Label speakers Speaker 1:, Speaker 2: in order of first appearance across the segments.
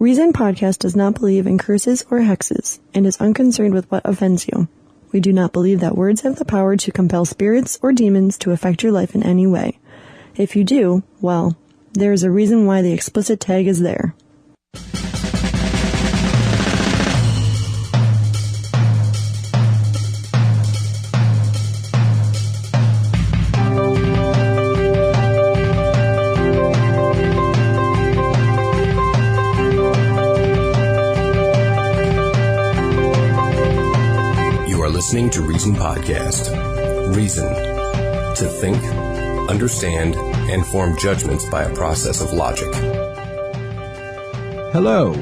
Speaker 1: Reason Podcast does not believe in curses or hexes and is unconcerned with what offends you. We do not believe that words have the power to compel spirits or demons to affect your life in any way. If you do, well, there is a reason why the explicit tag is there.
Speaker 2: Listening to Reason Podcast. Reason. To think, understand, and form judgments by a process of logic.
Speaker 3: Hello,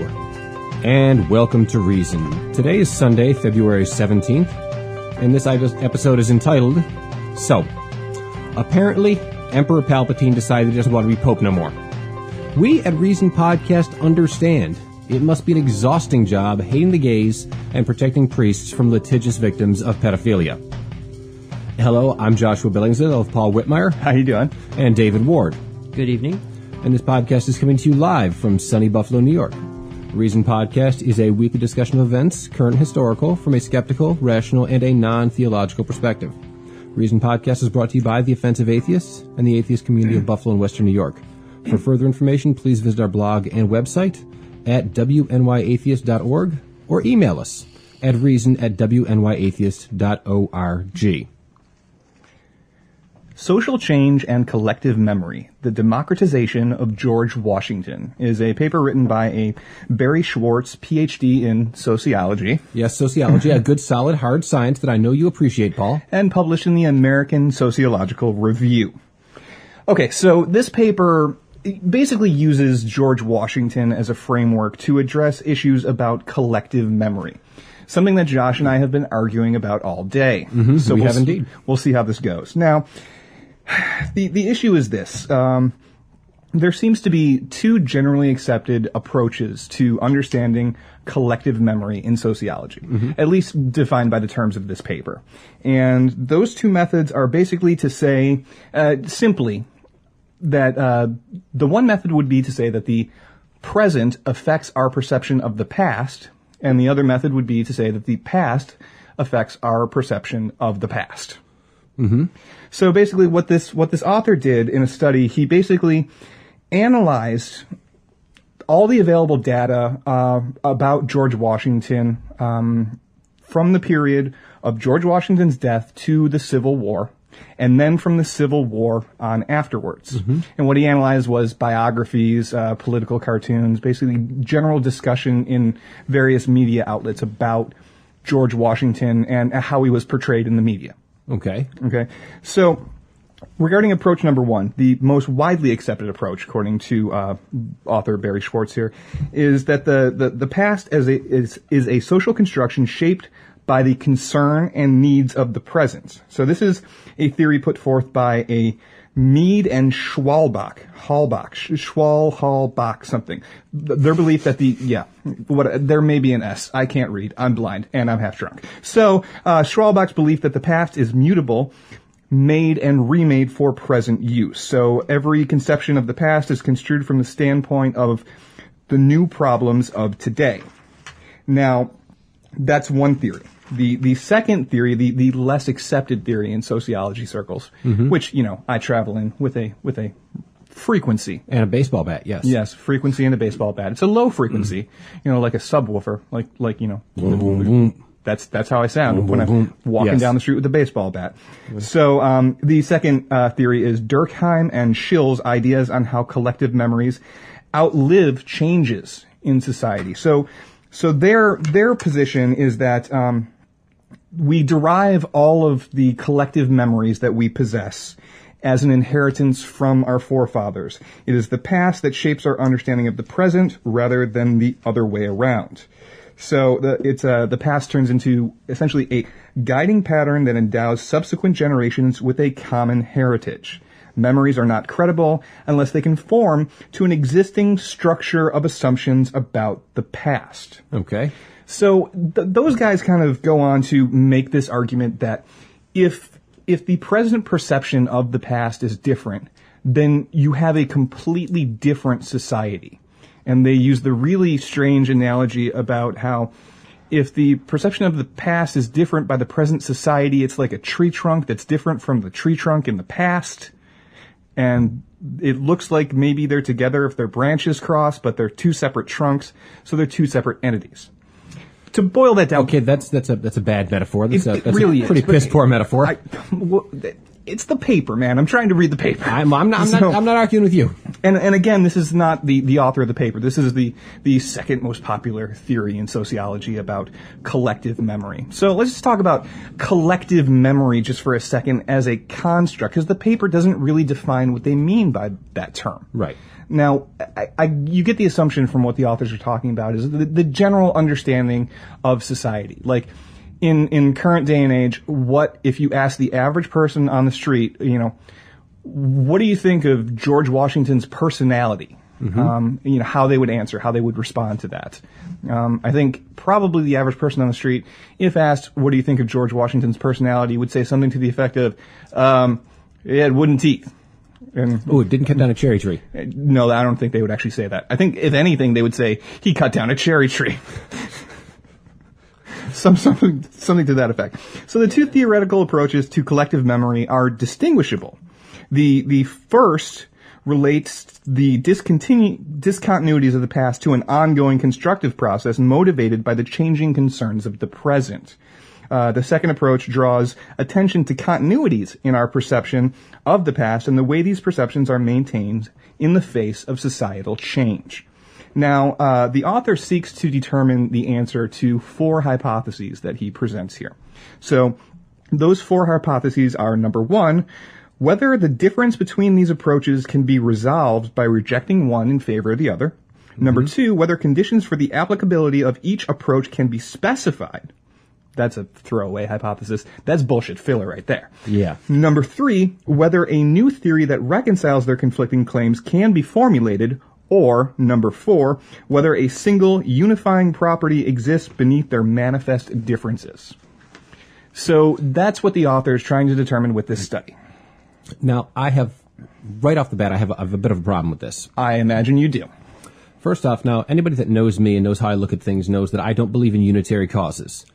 Speaker 3: and welcome to Reason. Today is Sunday, February 17th, and this episode is entitled, So, Apparently, Emperor Palpatine decided he doesn't want to be Pope no more. We at Reason Podcast understand it must be an exhausting job hating the gays and protecting priests from litigious victims of pedophilia. Hello, I'm Joshua Billingsley of Paul Whitmire.
Speaker 4: How you doing?
Speaker 3: And David Ward.
Speaker 5: Good evening.
Speaker 3: And this podcast is coming to you live from sunny Buffalo, New York. Reason Podcast is a weekly discussion of events, current and historical, from a skeptical, rational, and a non-theological perspective. Reason Podcast is brought to you by the Offensive Atheists and the atheist community of Buffalo and Western New York. For further information, please visit our blog and website at wnyatheist.org or email us at reason@wnyatheist.org.
Speaker 4: Social Change and Collective Memory, The Democratization of George Washington, is a paper written by a Barry Schwartz, Ph.D. in sociology.
Speaker 3: Yes, sociology, a good, solid, hard science that I know you appreciate, Paul.
Speaker 4: And published in the American Sociological Review. Okay, so this paper basically uses George Washington as a framework to address issues about collective memory. Something that Josh and I have been arguing about all day.
Speaker 3: Mm-hmm, so we have indeed.
Speaker 4: We'll see how this goes. Now, the issue is this. There seems to be two generally accepted approaches to understanding collective memory in sociology, at least defined by the terms of this paper. And those two methods are basically to say, simply, that the one method would be to say that the present affects our perception of the past, and the other method would be to say that the past affects our perception of the past.
Speaker 3: Mm-hmm.
Speaker 4: So basically what this author did in a study, he basically analyzed all the available data about George Washington from the period of George Washington's death to the Civil War, and then from the Civil War on afterwards. Mm-hmm. And what he analyzed was biographies, political cartoons, basically general discussion in various media outlets about George Washington and how he was portrayed in the media.
Speaker 3: Okay.
Speaker 4: So, regarding approach number one, the most widely accepted approach, according to author Barry Schwartz here, is that the past is a social construction shaped by the concern and needs of the present. So this is a theory put forth by a Mead and Schwalbach, something. Their belief that there may be an S. I can't read. I'm blind and I'm half drunk. So, Schwalbach's belief that the past is mutable, made and remade for present use. So every conception of the past is construed from the standpoint of the new problems of today. Now, that's one theory. The second theory, the less accepted theory in sociology circles, which, I travel in with a frequency.
Speaker 3: And a baseball bat, yes.
Speaker 4: Yes, frequency and a baseball bat. It's a low frequency, like a subwoofer, like boom, boom, boom. That's how I sound when I'm walking down the street with a baseball bat. So, the second theory is Durkheim and Schill's ideas on how collective memories outlive changes in society. So their position is that we derive all of the collective memories that we possess as an inheritance from our forefathers. It is the past that shapes our understanding of the present rather than the other way around. So the past turns into essentially a guiding pattern that endows subsequent generations with a common heritage. Memories are not credible unless they conform to an existing structure of assumptions about the past.
Speaker 3: Okay.
Speaker 4: So those guys kind of go on to make this argument that if the present perception of the past is different, then you have a completely different society. And they use the really strange analogy about how if the perception of the past is different by the present society, it's like a tree trunk that's different from the tree trunk in the past. And it looks like maybe they're together if their branches cross, but they're two separate trunks, so they're two separate entities. To boil that down,
Speaker 3: Okay, that's a bad metaphor. That's
Speaker 4: It
Speaker 3: a
Speaker 4: really
Speaker 3: pretty
Speaker 4: is, but
Speaker 3: piss poor metaphor.
Speaker 4: It's the paper, man. I'm trying to read the paper.
Speaker 3: I'm not arguing with you.
Speaker 4: And again, this is not the author of the paper. This is the second most popular theory in sociology about collective memory. So let's just talk about collective memory just for a second as a construct, because the paper doesn't really define what they mean by that term.
Speaker 3: Right.
Speaker 4: Now, you get the assumption from what the authors are talking about is the general understanding of society. Like, in current day and age, what if you ask the average person on the street, what do you think of George Washington's personality? Mm-hmm. How they would answer, how they would respond to that. I think probably the average person on the street, if asked, what do you think of George Washington's personality, would say something to the effect of, he had wooden teeth.
Speaker 3: It didn't cut down a cherry tree.
Speaker 4: No, I don't think they would actually say that. I think, if anything, they would say, he cut down a cherry tree. Something to that effect. So the two theoretical approaches to collective memory are distinguishable. The first relates the discontinuities of the past to an ongoing constructive process motivated by the changing concerns of the present. The second approach draws attention to continuities in our perception of the past and the way these perceptions are maintained in the face of societal change. Now, the author seeks to determine the answer to 4 hypotheses that he presents here. So, those 4 hypotheses are, number 1, whether the difference between these approaches can be resolved by rejecting one in favor of the other. Mm-hmm. Number 2, whether conditions for the applicability of each approach can be specified. That's a throwaway hypothesis. That's bullshit filler right there.
Speaker 3: Yeah.
Speaker 4: Number 3, whether a new theory that reconciles their conflicting claims can be formulated. Or, number 4, whether a single unifying property exists beneath their manifest differences. So that's what the author is trying to determine with this study.
Speaker 3: Now, right off the bat, I have a bit of a problem with this.
Speaker 4: I imagine you do.
Speaker 3: First off, now, anybody that knows me and knows how I look at things knows that I don't believe in unitary causes.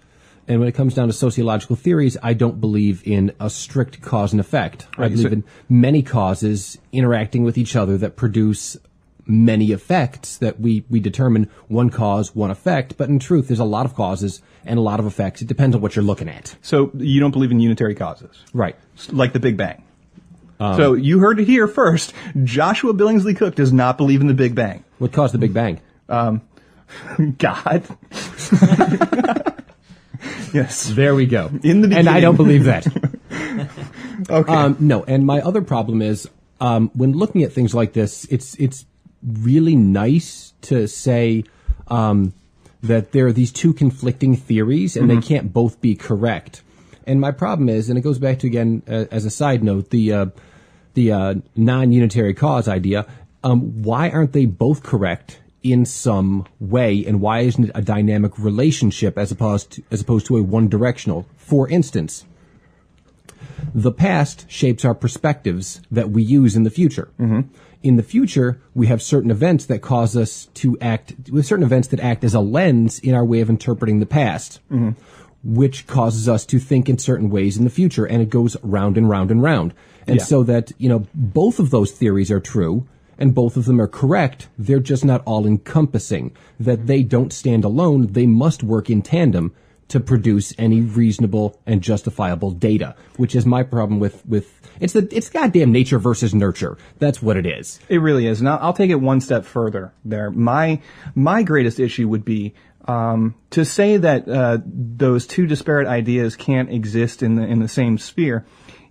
Speaker 3: And when it comes down to sociological theories, I don't believe in a strict cause and effect. Right, I believe in many causes interacting with each other that produce many effects that we determine one cause, one effect, but in truth, there's a lot of causes and a lot of effects. It depends on what you're looking at.
Speaker 4: So you don't believe in unitary causes?
Speaker 3: Right.
Speaker 4: Like the Big Bang. So you heard it here first. Joshua Billingsley Cook does not believe in the Big Bang.
Speaker 3: What caused the Big Bang?
Speaker 4: God. Yes.
Speaker 3: There we go.
Speaker 4: In the beginning.
Speaker 3: And I don't believe that.
Speaker 4: Okay.
Speaker 3: No, and my other problem is, when looking at things like this, it's really nice to say that there are these two conflicting theories and they can't both be correct. And my problem is, and it goes back to, again, as a side note, the non-unitary cause idea, why aren't they both correct in some way, and why isn't it a dynamic relationship as opposed to a one-directional? For instance, the past shapes our perspectives that we use in the future. Mm-hmm. In the future, we have certain events that cause us to act, with certain events that act as a lens in our way of interpreting the past, which causes us to think in certain ways in the future, and it goes round and round and round. And so that, both of those theories are true, and both of them are correct. They're just not all-encompassing, that they don't stand alone. They must work in tandem to produce any reasonable and justifiable data, which is my problem with it's goddamn nature versus nurture. That's what it is.
Speaker 4: It really is. Now, I'll take it one step further there. My greatest issue would be to say that those two disparate ideas can't exist in the same sphere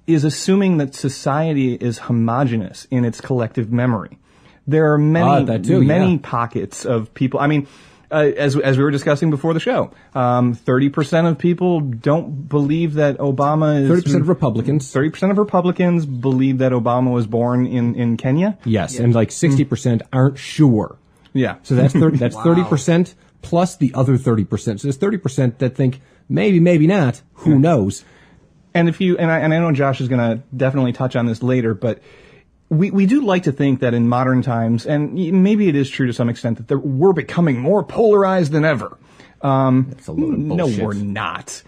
Speaker 4: is assuming that society is homogeneous in its collective memory. There are many pockets of people. I mean, as we were discussing before the show, 30% of people don't believe that Obama is...
Speaker 3: 30% of Republicans.
Speaker 4: 30% of Republicans believe that Obama was born in Kenya.
Speaker 3: Yes, and like 60% aren't sure.
Speaker 4: Yeah.
Speaker 3: So that's 30% plus the other 30%. So there's 30% that think maybe, maybe not. Who knows?
Speaker 4: And I know Josh is going to definitely touch on this later, but we do like to think that in modern times, and maybe it is true to some extent, that we're becoming more polarized than ever.
Speaker 3: That's a load of
Speaker 4: No,
Speaker 3: bullshit.
Speaker 4: we're not.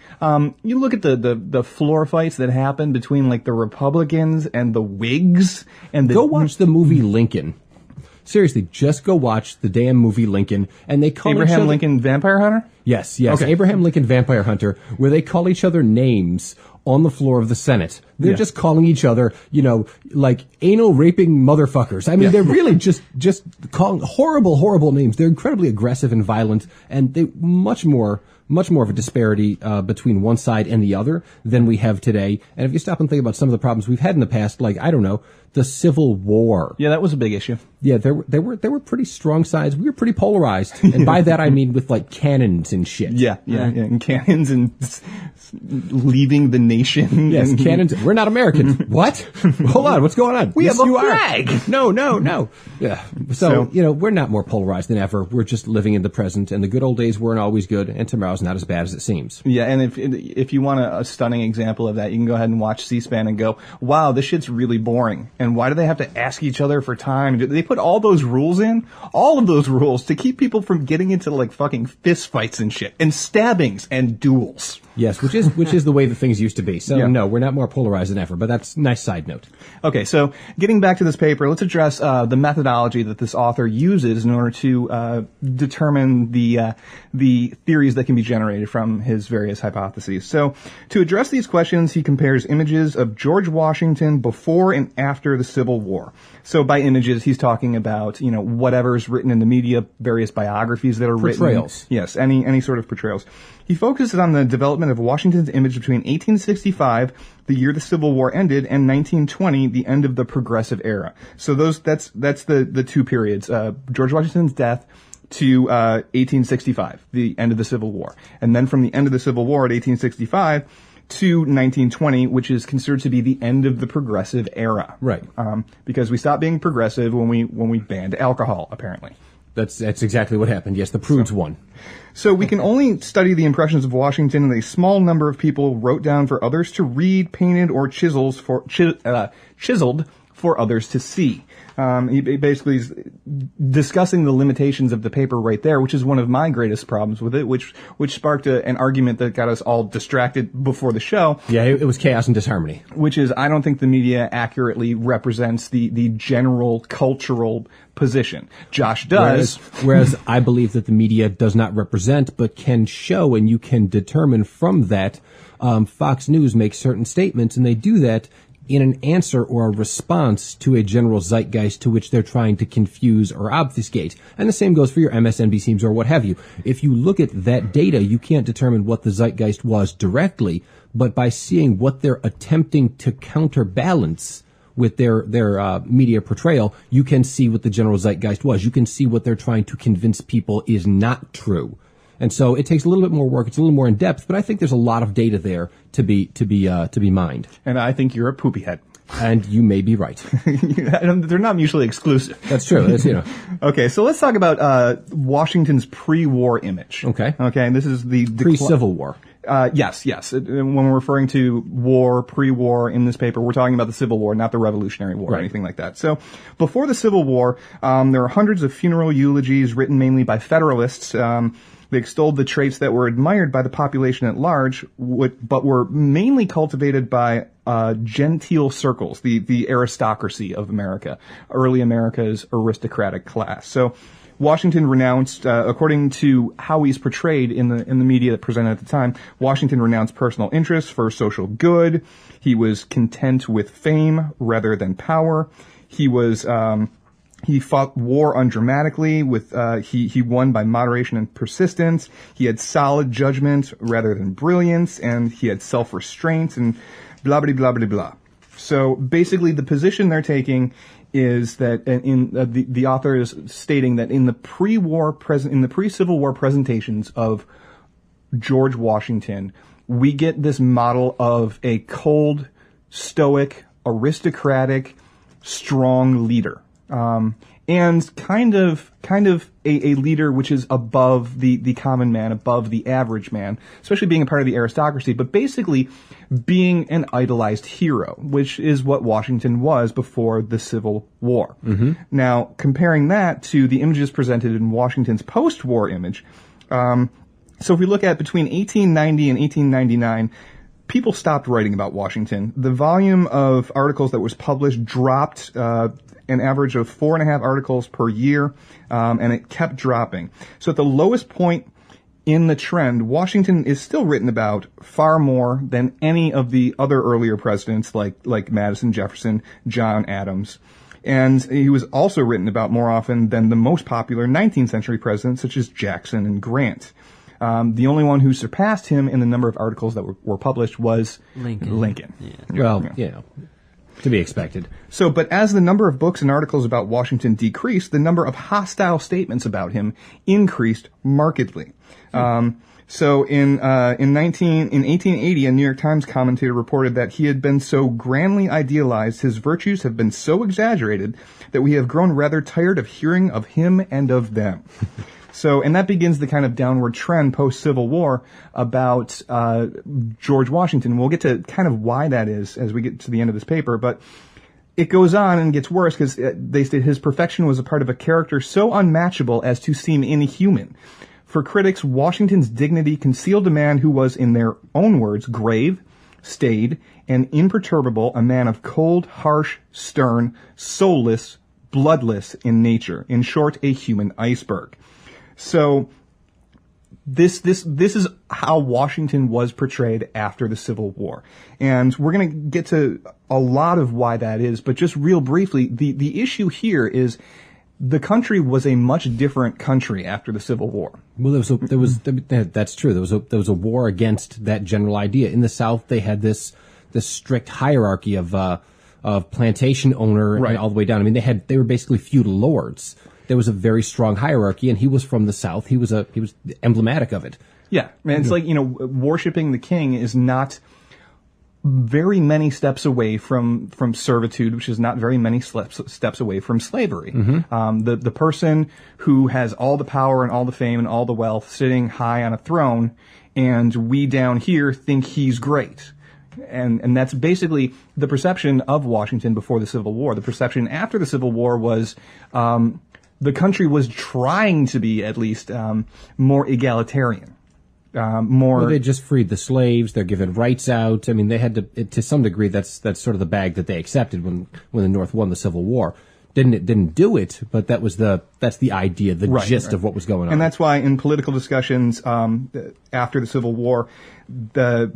Speaker 4: You look at the floor fights that happen between like the Republicans and the Whigs and
Speaker 3: Go watch the movie Lincoln. Seriously, just go watch the damn movie Lincoln, and they call each
Speaker 4: Abraham
Speaker 3: other,
Speaker 4: Lincoln Vampire Hunter?
Speaker 3: Yes,
Speaker 4: Okay.
Speaker 3: Abraham Lincoln Vampire Hunter, where they call each other names on the floor of the Senate. They're just calling each other, like anal raping motherfuckers. I mean, they're really just calling horrible names. They're incredibly aggressive and violent, and they much more of a disparity between one side and the other than we have today. And if you stop and think about some of the problems we've had in the past, like, I don't know, the Civil War.
Speaker 4: Yeah, that was a big issue.
Speaker 3: Yeah, there were pretty strong sides. We were pretty polarized, and by that I mean with like cannons and shit.
Speaker 4: Yeah, and cannons and leaving the nation.
Speaker 3: Yes,
Speaker 4: and
Speaker 3: cannons. We're not Americans. What? Hold on, what's going on?
Speaker 4: We
Speaker 3: Yes,
Speaker 4: have a
Speaker 3: you are.
Speaker 4: flag.
Speaker 3: No. Yeah. So, we're not more polarized than ever. We're just living in the present, and the good old days weren't always good, and tomorrow's not as bad as it seems.
Speaker 4: Yeah, and if you want a stunning example of that, you can go ahead and watch C-SPAN and go, wow, this shit's really boring. And why do they have to ask each other for time? They put all those rules in, all of those rules, to keep people from getting into like fucking fist fights and shit, and stabbings and duels.
Speaker 3: Yes, which is the way that things used to be. So no, we're not more polarized than ever, but that's a nice side note.
Speaker 4: Okay, so getting back to this paper, let's address the methodology that this author uses in order to determine the theories that can be generated from his various hypotheses. So to address these questions, he compares images of George Washington before and after the Civil War. So by images, he's talking about, whatever's written in the media, various biographies that are
Speaker 3: Portrayals.
Speaker 4: written. Yes, any sort of portrayals. He focuses on the development of Washington's image between 1865, the year the Civil War ended, and 1920, the end of the Progressive Era. So that's the two periods. George Washington's death to 1865, the end of the Civil War. And then from the end of the Civil War at 1865 to 1920, which is considered to be the end of the Progressive Era.
Speaker 3: Right.
Speaker 4: Because we stopped being progressive when we banned alcohol, apparently.
Speaker 3: That's exactly what happened. Yes, the prudes won.
Speaker 4: So we can only study the impressions of Washington that a small number of people wrote down for others to read, painted, or chiseled for others to see. He basically is discussing the limitations of the paper right there, which is one of my greatest problems with it, which sparked an argument that got us all distracted before the show.
Speaker 3: Yeah, it was chaos and disharmony.
Speaker 4: Which is, I don't think the media accurately represents the general cultural position. Josh does.
Speaker 3: Whereas I believe that the media does not represent, but can show, and you can determine from that. Fox News makes certain statements, and they do that in an answer or a response to a general zeitgeist to which they're trying to confuse or obfuscate. And the same goes for your MSNBCs or what have you. If you look at that data, you can't determine what the zeitgeist was directly, but by seeing what they're attempting to counterbalance with their media portrayal, you can see what the general zeitgeist was. You can see what they're trying to convince people is not true. And so it takes a little bit more work. It's a little more in depth, but I think there's a lot of data there to be mined.
Speaker 4: And I think you're a poopy head.
Speaker 3: And you may be right.
Speaker 4: They're not mutually exclusive.
Speaker 3: That's true.
Speaker 4: Okay, so let's talk about Washington's pre-war image.
Speaker 3: Okay.
Speaker 4: And this is the
Speaker 3: Pre-Civil War.
Speaker 4: Yes. When we're referring to war, pre-war in this paper, we're talking about the Civil War, not the Revolutionary War or anything like that. So before the Civil War, there are hundreds of funeral eulogies written mainly by Federalists. They extolled the traits that were admired by the population at large, but were mainly cultivated by genteel circles, the aristocracy of America, early America's aristocratic class. So Washington renounced, according to how he's portrayed in the media that presented at the time, Washington renounced personal interests for social good. He was content with fame rather than power. He fought war undramatically he won by moderation and persistence. He had solid judgment rather than brilliance, and he had self-restraint and blah, blah, blah, blah, blah. So basically the position they're taking is that the author is stating that in the pre-Civil War presentations of George Washington, we get this model of a cold, stoic, aristocratic, strong leader. and kind of a leader which is above the common man, above the average man, especially being a part of the aristocracy, but basically being an idolized hero, which is what Washington was before the Civil War. Mm-hmm. Now, comparing that to the images presented in Washington's post-war image, so if we look at between 1890 and 1899, people stopped writing about Washington. The volume of articles that was published dropped an average of 4.5 articles per year, and it kept dropping. So at the lowest point in the trend, Washington is still written about far more than any of the other earlier presidents like Madison, Jefferson, John Adams. And he was also written about more often than the most popular 19th century presidents such as Jackson and Grant. The only one who surpassed him in the number of articles that were published was Lincoln.
Speaker 3: Yeah. Well, to be expected.
Speaker 4: So, but as the number of books and articles about Washington decreased, the number of hostile statements about him increased markedly. So in 1880, a New York Times commentator reported that he had been so grandly idealized, his virtues have been so exaggerated that we have grown rather tired of hearing of him and of them. So, and that begins the kind of downward trend post-Civil War about George Washington. We'll get to kind of why that is as we get to the end of this paper, but it goes on and gets worse because they state his perfection was a part of a character so unmatchable as to seem inhuman. For critics, Washington's dignity concealed a man who was, in their own words, grave, staid, and imperturbable, a man of cold, harsh, stern, soulless, bloodless in nature. In short, a human iceberg. So this is how Washington was portrayed after the Civil War. And we're going to get to a lot of why that is, but just real briefly, the issue here is the country was a much different country after the Civil War.
Speaker 3: Well, that's true. There was a war against that general idea. In the South, they had this strict hierarchy of plantation owner
Speaker 4: right,
Speaker 3: and all the way down. I mean, they were basically feudal lords. There was a very strong hierarchy, and he was from the South. He was emblematic of it.
Speaker 4: Yeah, man, it's like, worshiping the king is not very many steps away from servitude, which is not very many steps away from slavery. Mm-hmm. The person who has all the power and all the fame and all the wealth sitting high on a throne, and we down here think he's great. And that's basically the perception of Washington before the Civil War. The perception after the Civil War was the country was trying to be at least more egalitarian. Well,
Speaker 3: they just freed the slaves. They're giving rights out. I mean, they had to some degree. That's sort of the bag that they accepted when the North won the Civil War. Didn't do it, but that's the idea, the gist of what was going on.
Speaker 4: And that's why in political discussions after the Civil War, the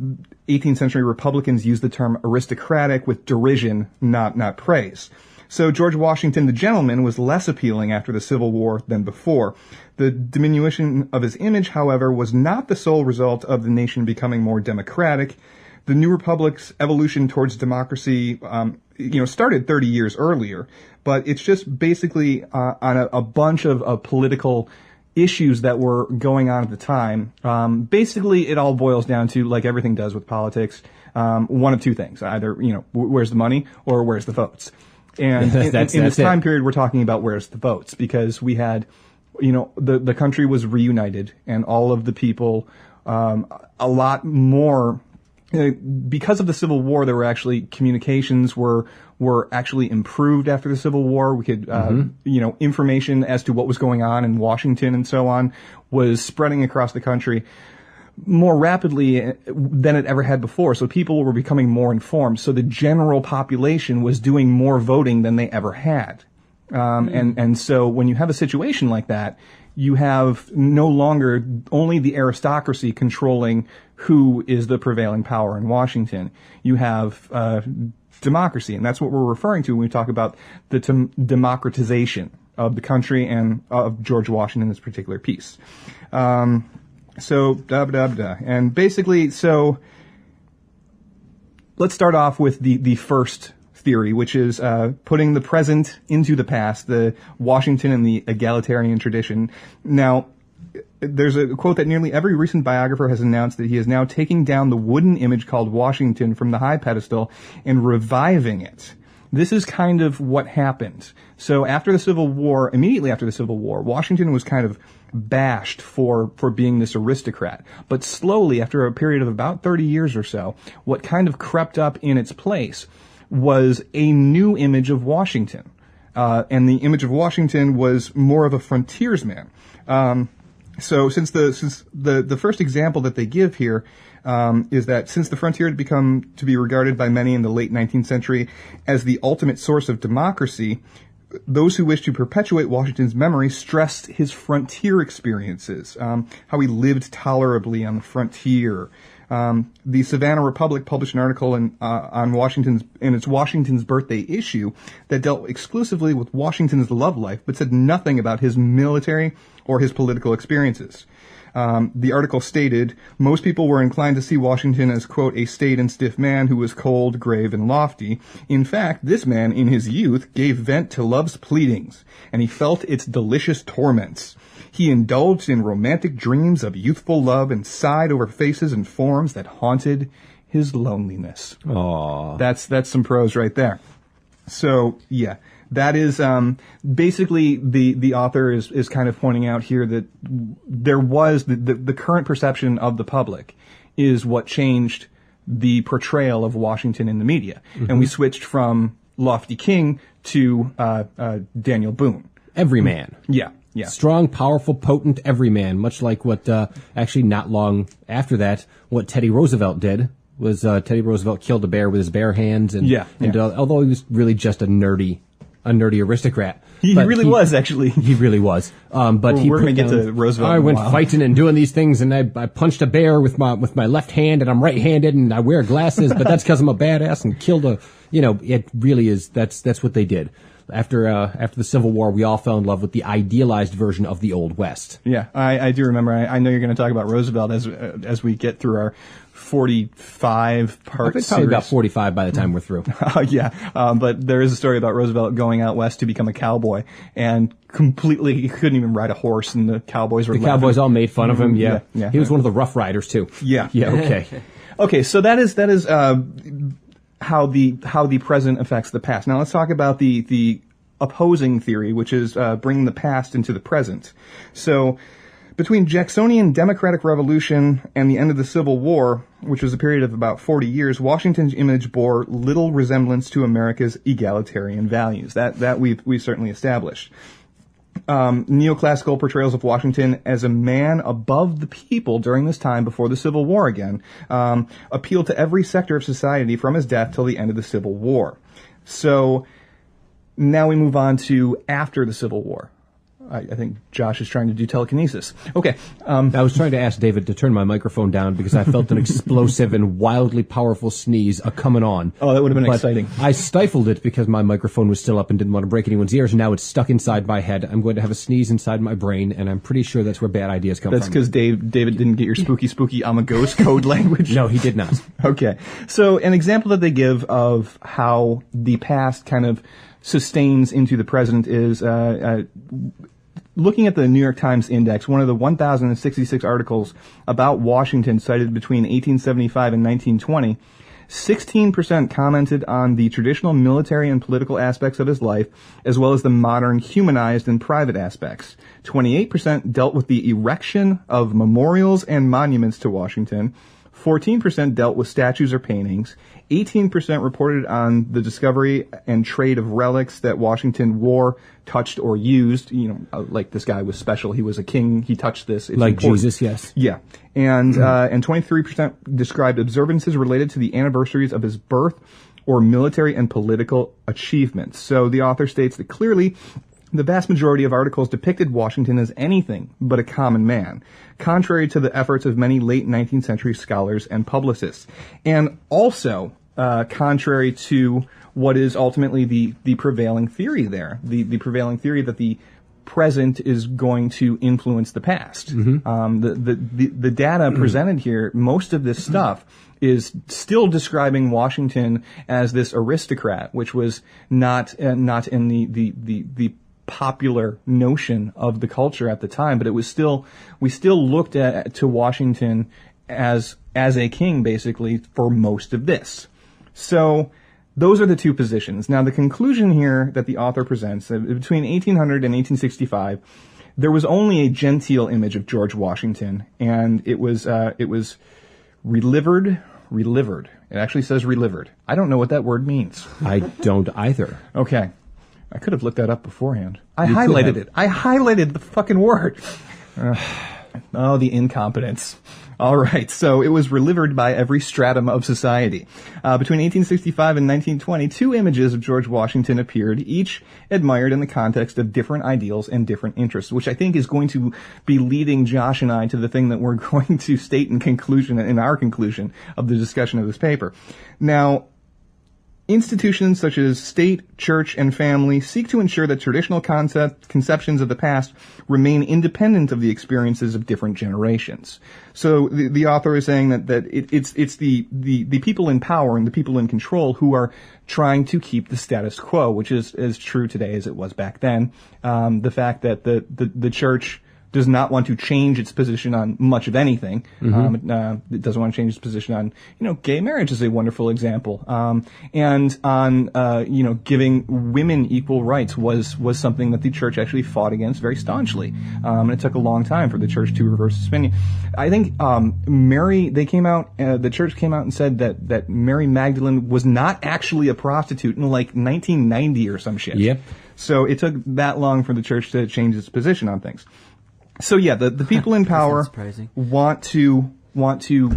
Speaker 4: 18th century Republicans used the term aristocratic with derision, not praise. So George Washington, the gentleman, was less appealing after the Civil War than before. The diminution of his image, however, was not the sole result of the nation becoming more democratic. The new republic's evolution towards democracy, started 30 years earlier, but it's just basically on a bunch of political issues that were going on at the time. Basically, it all boils down to, like everything does with politics, one of two things: either where's the money or where's the votes. And in this time period, we're talking about where's the votes, because we had, the country was reunited, and all of the people, a lot more, because of the Civil War, there were actually communications were actually improved after the Civil War. We could, information as to what was going on in Washington and so on was spreading across the country more rapidly than it ever had before. So people were becoming more informed. So the general population was doing more voting than they ever had. And so when you have a situation like that, you have no longer only the aristocracy controlling who is the prevailing power in Washington. You have democracy, and that's what we're referring to when we talk about the democratization of the country and of George Washington in this particular piece. And basically, so let's start off with the first theory, which is putting the present into the past, the Washington and the egalitarian tradition. Now, there's a quote that nearly every recent biographer has announced that he is now taking down the wooden image called Washington from the high pedestal and reviving it. this is kind of what happened. So after the Civil War, immediately after the Civil War, Washington was kind of bashed for being this aristocrat. But slowly, after a period of about 30 years or so, what kind of crept up in its place was a new image of Washington. And the image of Washington was more of a frontiersman. So since the first example that they give here is that since the frontier had become to be regarded by many in the late 19th century as the ultimate source of democracy, those who wished to perpetuate Washington's memory stressed his frontier experiences, how he lived tolerably on the frontier. The Savannah Republic published an article on its Washington's Birthday issue that dealt exclusively with Washington's love life, but said nothing about his military or his political experiences. The article stated, most people were inclined to see Washington as, quote, a staid and stiff man who was cold, grave, and lofty. In fact, this man, in his youth, gave vent to love's pleadings, and he felt its delicious torments. He indulged in romantic dreams of youthful love and sighed over faces and forms that haunted his loneliness.
Speaker 3: Aww.
Speaker 4: That's some prose right there. So, yeah. That is, basically the author is kind of pointing out here that there was the current perception of the public is what changed the portrayal of Washington in the media. Mm-hmm. And we switched from lofty king to, Daniel Boone.
Speaker 3: Everyman.
Speaker 4: Yeah. Yeah.
Speaker 3: Strong, powerful, potent everyman, much like what, actually not long after that, what Teddy Roosevelt did was, Teddy Roosevelt killed a bear with his bare hands and, although he was really just a nerdy aristocrat.
Speaker 4: He really was, actually.
Speaker 3: He really was. But
Speaker 4: we're going to get to Roosevelt.
Speaker 3: I went fighting and doing these things, and I punched a bear with my left hand, and I'm right-handed, and I wear glasses, but that's because I'm a badass and killed it really is, that's what they did. After the Civil War, we all fell in love with the idealized version of the Old West.
Speaker 4: Yeah, I do remember. I know you're going to talk about Roosevelt as we get through our 45-part series.
Speaker 3: Probably about 45 by the time we're through.
Speaker 4: Yeah, but there is a story about Roosevelt going out west to become a cowboy and completely he couldn't even ride a horse, and the cowboys were laughing.
Speaker 3: Cowboys all made fun of him. Yeah. He was one of the Rough Riders too.
Speaker 4: Yeah.
Speaker 3: Okay.
Speaker 4: Okay. So that is how the present affects the past. Now let's talk about the opposing theory, which is bringing the past into the present. So between Jacksonian Democratic Revolution and the end of the Civil War, which was a period of about 40 years, Washington's image bore little resemblance to America's egalitarian values. That we've certainly established. Neoclassical portrayals of Washington as a man above the people during this time before the Civil War again appealed to every sector of society from his death till the end of the Civil War. So now we move on to after the Civil War. I think Josh is trying to do telekinesis. Okay.
Speaker 3: I was trying to ask David to turn my microphone down because I felt an explosive and wildly powerful sneeze coming on.
Speaker 4: Oh, that would have been exciting.
Speaker 3: I stifled it because my microphone was still up and didn't want to break anyone's ears. Now it's stuck inside my head. I'm going to have a sneeze inside my brain, and I'm pretty sure that's where bad ideas come from.
Speaker 4: That's because David didn't get your spooky I'm a ghost code language?
Speaker 3: No, he did not.
Speaker 4: Okay. So an example that they give of how the past kind of sustains into the present is looking at the New York Times Index. One of the 1,066 articles about Washington cited between 1875 and 1920, 16% commented on the traditional military and political aspects of his life, as well as the modern humanized and private aspects. 28% dealt with the erection of memorials and monuments to Washington. 14% dealt with statues or paintings. 18% reported on the discovery and trade of relics that Washington wore, touched, or used. Like this guy was special. He was a king. He touched this. It's
Speaker 3: like
Speaker 4: important.
Speaker 3: Jesus, yes.
Speaker 4: Yeah. And 23% described observances related to the anniversaries of his birth or military and political achievements. So the author states that clearly the vast majority of articles depicted Washington as anything but a common man, contrary to the efforts of many late 19th century scholars and publicists. And also, contrary to what is ultimately the prevailing theory there, the prevailing theory that the present is going to influence the past. Mm-hmm. The data presented here, most of this stuff is still describing Washington as this aristocrat, which was not in the popular notion of the culture at the time, but we still looked to Washington as a king basically for most of this. So those are the two positions. Now, the conclusion here that the author presents, between 1800 and 1865, there was only a genteel image of George Washington, and it was relivered. It actually says relivered. I don't know what that word means.
Speaker 3: I don't either.
Speaker 4: Okay. I could have looked that up beforehand. I highlighted it. I highlighted the fucking word. Oh, the incompetence. All right, so it was relivered by every stratum of society. Between 1865 and 1920, 2 images of George Washington appeared, each admired in the context of different ideals and different interests, which I think is going to be leading Josh and I to the thing that we're going to state in our conclusion of the discussion of this paper. Now, institutions such as state, church, and family seek to ensure that traditional conceptions of the past remain independent of the experiences of different generations. So the author is saying that it's the people in power and the people in control who are trying to keep the status quo, which is as true today as it was back then. The fact that the church does not want to change its position on much of anything. It doesn't want to change its position on, gay marriage is a wonderful example. And on, giving women equal rights was something that the church actually fought against very staunchly. And it took a long time for the church to reverse its opinion. I think, the church came out and said that Mary Magdalene was not actually a prostitute in like 1990 or some shit.
Speaker 3: Yep.
Speaker 4: So it took that long for the church to change its position on things. So yeah, the people in power want to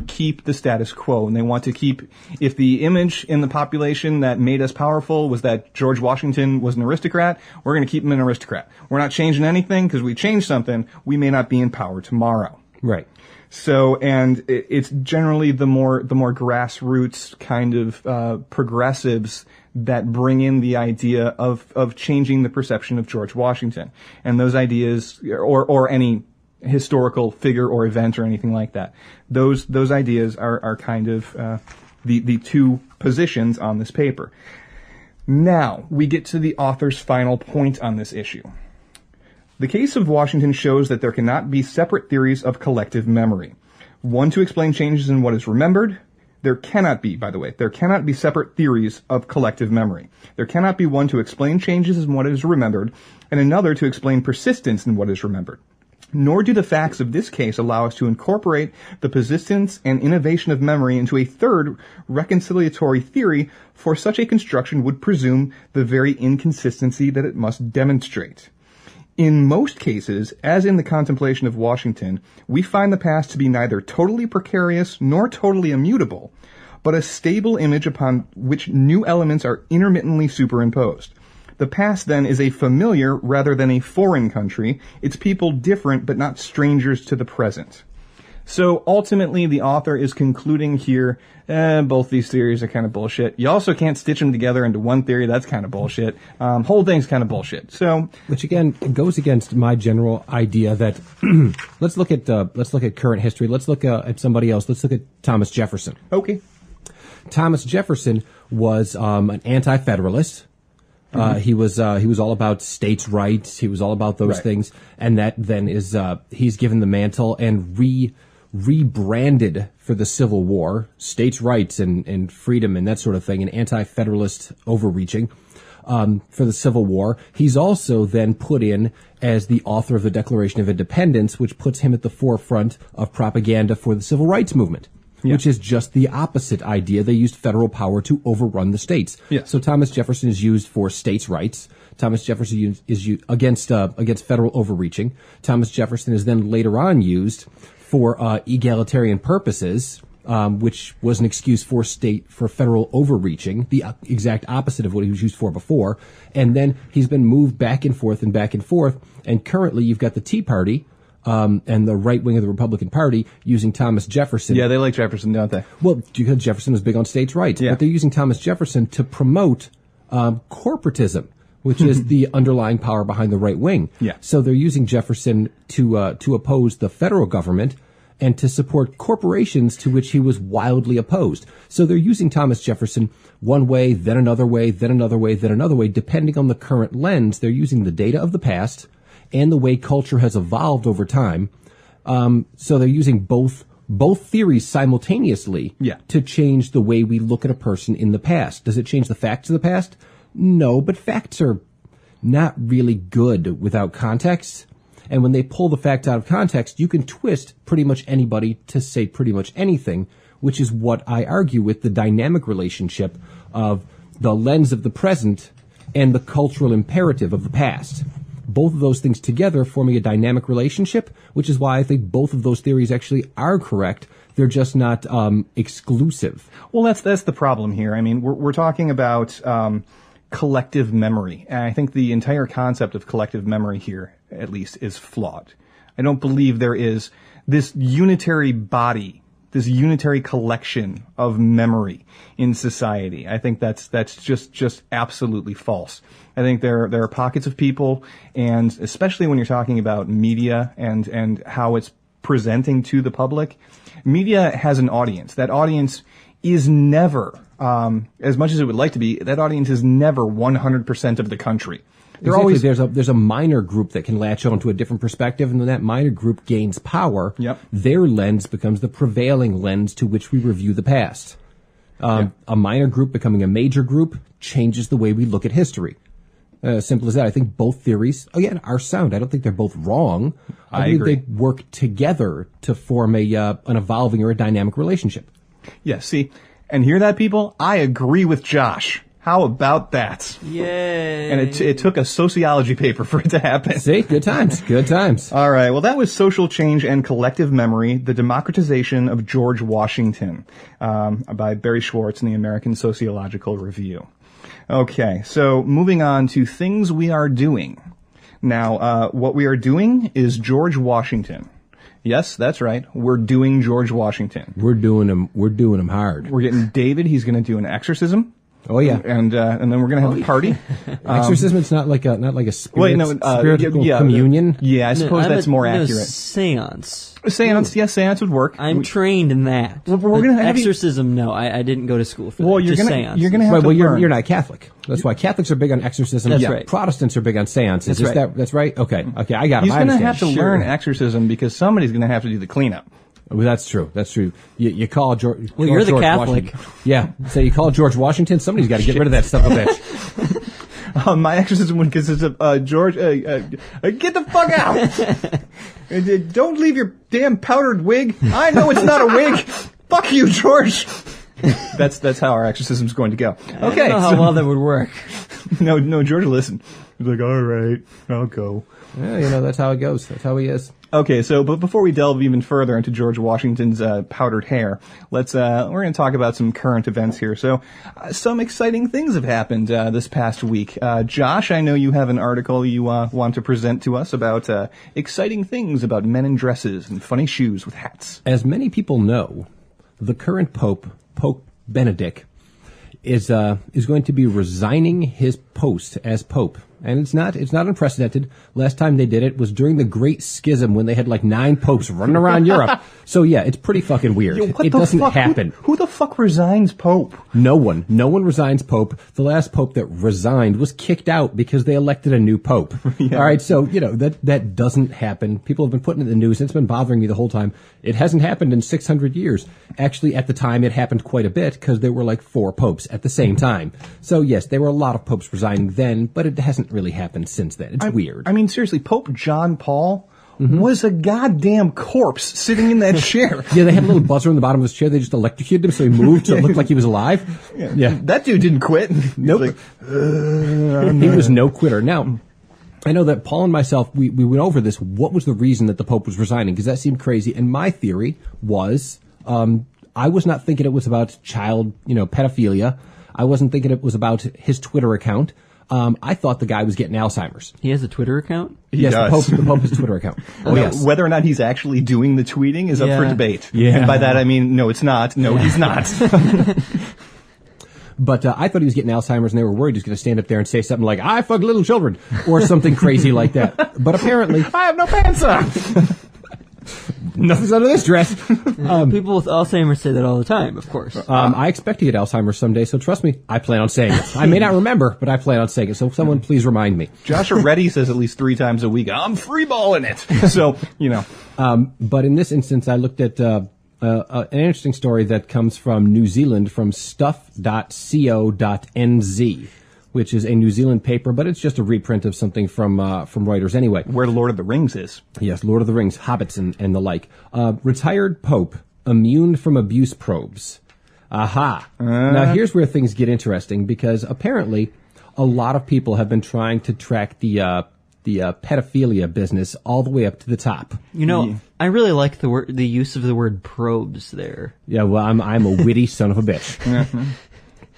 Speaker 4: keep the status quo, and they want to keep, if the image in the population that made us powerful was that George Washington was an aristocrat, we're going to keep him an aristocrat. We're not changing anything, because we change something, we may not be in power tomorrow.
Speaker 3: Right.
Speaker 4: So, and it's generally the more grassroots kind of progressives that bring in the idea of changing the perception of George Washington. And those ideas, or any historical figure or event or anything like that, those ideas are kind of the two positions on this paper. Now, we get to the author's final point on this issue. The case of Washington shows that there cannot be separate theories of collective memory. One to explain changes in what is remembered. There cannot be separate theories of collective memory. There cannot be one to explain changes in what is remembered, and another to explain persistence in what is remembered. Nor do the facts of this case allow us to incorporate the persistence and innovation of memory into a third reconciliatory theory, for such a construction would presume the very inconsistency that it must demonstrate. In most cases, as in the contemplation of Washington, we find the past to be neither totally precarious nor totally immutable, but a stable image upon which new elements are intermittently superimposed. The past, then, is a familiar rather than a foreign country, its people different but not strangers to the present. So ultimately, the author is concluding here, both these theories are kind of bullshit. You also can't stitch them together into one theory. That's kind of bullshit. Whole thing's kind of bullshit. So,
Speaker 3: which again goes against my general idea that let's look at current history. Let's look at somebody else. Let's look at Thomas Jefferson.
Speaker 4: Okay.
Speaker 3: Thomas Jefferson was an anti-federalist. He was all about states' rights. He was all about those things, and that then is he's given the mantle and rebranded for the Civil War, states' rights and freedom and that sort of thing, and anti-federalist overreaching for the Civil War. He's also then put in as the author of the Declaration of Independence, which puts him at the forefront of propaganda for the Civil Rights Movement. Yeah. Which is just the opposite idea. They used federal power to overrun the states.
Speaker 4: Yeah.
Speaker 3: So Thomas Jefferson is used for states' rights. Thomas Jefferson is used against federal overreaching. Thomas Jefferson is then later on used for egalitarian purposes, which was an excuse for federal overreaching, the exact opposite of what he was used for before. And then he's been moved back and forth. And currently you've got the Tea Party, and the right wing of the Republican Party using Thomas Jefferson.
Speaker 4: Yeah, they like Jefferson, don't they?
Speaker 3: Well, because Jefferson was big on states' rights.
Speaker 4: Yeah.
Speaker 3: But they're using Thomas Jefferson to promote corporatism, which is the underlying power behind the right wing.
Speaker 4: Yeah.
Speaker 3: So they're using Jefferson to oppose the federal government and to support corporations to which he was wildly opposed. So they're using Thomas Jefferson one way, then another way, then another way, then another way, depending on the current lens. They're using the data of the past and the way culture has evolved over time. So they're using both both theories simultaneously
Speaker 4: Yeah.
Speaker 3: to change the way we look at a person in the past. Does it change the facts of the past? No, but facts are not really good without context. And when they pull the facts out of context, you can twist pretty much anybody to say pretty much anything, which is what I argue with the dynamic relationship of the lens of the present and the cultural imperative of the past. Both of those things together forming a dynamic relationship, which is why I think both of those theories actually are correct. They're just not exclusive.
Speaker 4: Well, that's the problem here. I mean, we're talking about collective memory, and I think the entire concept of collective memory here, at least, is flawed. I don't believe there is this unitary body, this unitary collection of memory in society. I think that's just absolutely false. I think there are pockets of people, and especially when you're talking about media and how it's presenting to the public, media has an audience. That audience is never, as much as it would like to be, that audience is never 100% of the country.
Speaker 3: Exactly. There's a minor group that can latch on to a different perspective, and when that minor group gains power,
Speaker 4: Yep.
Speaker 3: their lens becomes the prevailing lens to which we review the past. A minor group becoming a major group changes the way we look at history. Simple as that. I think both theories, again, are sound. I don't think they're both wrong.
Speaker 4: I
Speaker 3: believe
Speaker 4: agree.
Speaker 3: they work together to form an evolving or a dynamic relationship.
Speaker 4: Yeah, see, and hear that, people? I agree with Josh. How about that?
Speaker 5: Yay.
Speaker 4: And it took a sociology paper for it to happen.
Speaker 3: See? Good times. Good times.
Speaker 4: All right. Well, that was Social Change and Collective Memory, The Democratization of George Washington, by Barry Schwartz in the American Sociological Review. Okay. So moving on to things we are doing. Now, what we are doing is George Washington. Yes, that's right. We're doing George Washington.
Speaker 3: We're doing them hard.
Speaker 4: We're getting David. He's going to do an exorcism.
Speaker 3: Oh yeah.
Speaker 4: And then we're going to have a party.
Speaker 3: Exorcism, it's not like a spiritual
Speaker 4: yeah,
Speaker 3: communion.
Speaker 4: Yeah, I suppose that's more accurate.
Speaker 5: Seance.
Speaker 4: Seance, yes, seance would work.
Speaker 5: I'm trained in that.
Speaker 4: Well, we're gonna have
Speaker 5: exorcism. No, I didn't go to school for
Speaker 4: Well,
Speaker 5: that.
Speaker 4: you're
Speaker 5: Just
Speaker 4: gonna
Speaker 5: seances.
Speaker 4: you're gonna have
Speaker 3: Right,
Speaker 4: to
Speaker 3: well,
Speaker 4: learn.
Speaker 3: you're not Catholic. That's why Catholics are big on exorcism.
Speaker 5: That's
Speaker 3: yeah,
Speaker 5: right.
Speaker 3: Protestants are big on seances.
Speaker 5: That's right.
Speaker 3: That's right? Okay, I got it.
Speaker 4: He's
Speaker 3: I
Speaker 4: going to
Speaker 3: understand.
Speaker 4: have to learn exorcism because somebody's going to have to do the cleanup.
Speaker 3: Well, that's true. That's true. You call George.
Speaker 5: Well, you're the
Speaker 3: George
Speaker 5: Catholic.
Speaker 3: Washington. Yeah. So you call George Washington. Somebody's got to get rid of that son of a bitch.
Speaker 4: My exorcism would consist of George. Get the fuck out! Don't leave your damn powdered wig. I know it's not a wig. Fuck you, George. That's how our exorcism's going to go. Okay.
Speaker 5: I don't know how well that would work.
Speaker 4: No, George, listen. He's like, all right, I'll go.
Speaker 3: Yeah, that's how it goes. That's how he is.
Speaker 4: Okay, but before we delve even further into George Washington's powdered hair, we're going to talk about some current events here. So, some exciting things have happened this past week. Josh, I know you have an article you want to present to us about exciting things about men in dresses and funny shoes with hats.
Speaker 3: As many people know, the current Pope Benedict, is going to be resigning his post as Pope. And it's not unprecedented. Last time they did it was during the Great Schism when they had like 9 popes running around Europe. So yeah, it's pretty fucking weird. It doesn't happen.
Speaker 4: Who the fuck resigns Pope?
Speaker 3: No one resigns Pope. The last Pope that resigned was kicked out because they elected a new Pope.
Speaker 4: Yeah.
Speaker 3: All right, so that doesn't happen. People have been putting it in the news. It's been bothering me the whole time. It hasn't happened in 600 years. Actually, at the time, it happened quite a bit because there were like 4 popes at the same time. So yes, there were a lot of popes resigning then, but it hasn't really happened since then. It's weird.
Speaker 4: I mean, seriously, Pope John Paul was a goddamn corpse sitting in that chair.
Speaker 3: Yeah, they had a little buzzer in the bottom of his chair. They just electrocuted him so he moved so it looked like he was alive. Yeah.
Speaker 4: That dude didn't quit.
Speaker 3: Nope. He was no quitter. Now, I know that Paul and myself, we went over this. What was the reason that the Pope was resigning? Because that seemed crazy. And my theory was, I was not thinking it was about child, pedophilia. I wasn't thinking it was about his Twitter account. I thought the guy was getting Alzheimer's.
Speaker 5: He has a Twitter account?
Speaker 3: Yes,
Speaker 4: does.
Speaker 3: the Pope has a Twitter account. Oh, yes.
Speaker 4: Whether or not he's actually doing the tweeting is up for
Speaker 5: Yeah.
Speaker 4: debate.
Speaker 3: Yeah.
Speaker 4: And by that I mean, no, it's not. No, he's not.
Speaker 3: But I thought he was getting Alzheimer's, and they were worried he was going to stand up there and say something like, I fuck little children, or something crazy like that. But apparently,
Speaker 4: I have no pants on.
Speaker 3: nothing's under this dress.
Speaker 5: People with Alzheimer's say that all the time, of course.
Speaker 3: I expect to get Alzheimer's someday, so trust me, I plan on saying it. I may not remember, but I plan on saying it, so someone please remind me.
Speaker 4: Josh Reddy says at least 3 times a week, I'm freeballing it. So,
Speaker 3: But in this instance, I looked at An interesting story that comes from New Zealand, from stuff.co.nz, which is a New Zealand paper, but it's just a reprint of something from Reuters anyway.
Speaker 4: Where Lord of the Rings is.
Speaker 3: Yes, Lord of the Rings, hobbits, and the like. Retired Pope immune from abuse probes. Aha. Now, here's where things get interesting, because apparently a lot of people have been trying to track the pedophilia business all the way up to the top.
Speaker 5: You know, I really like the use of the word probes there.
Speaker 3: Yeah, well, I'm a witty son of a bitch.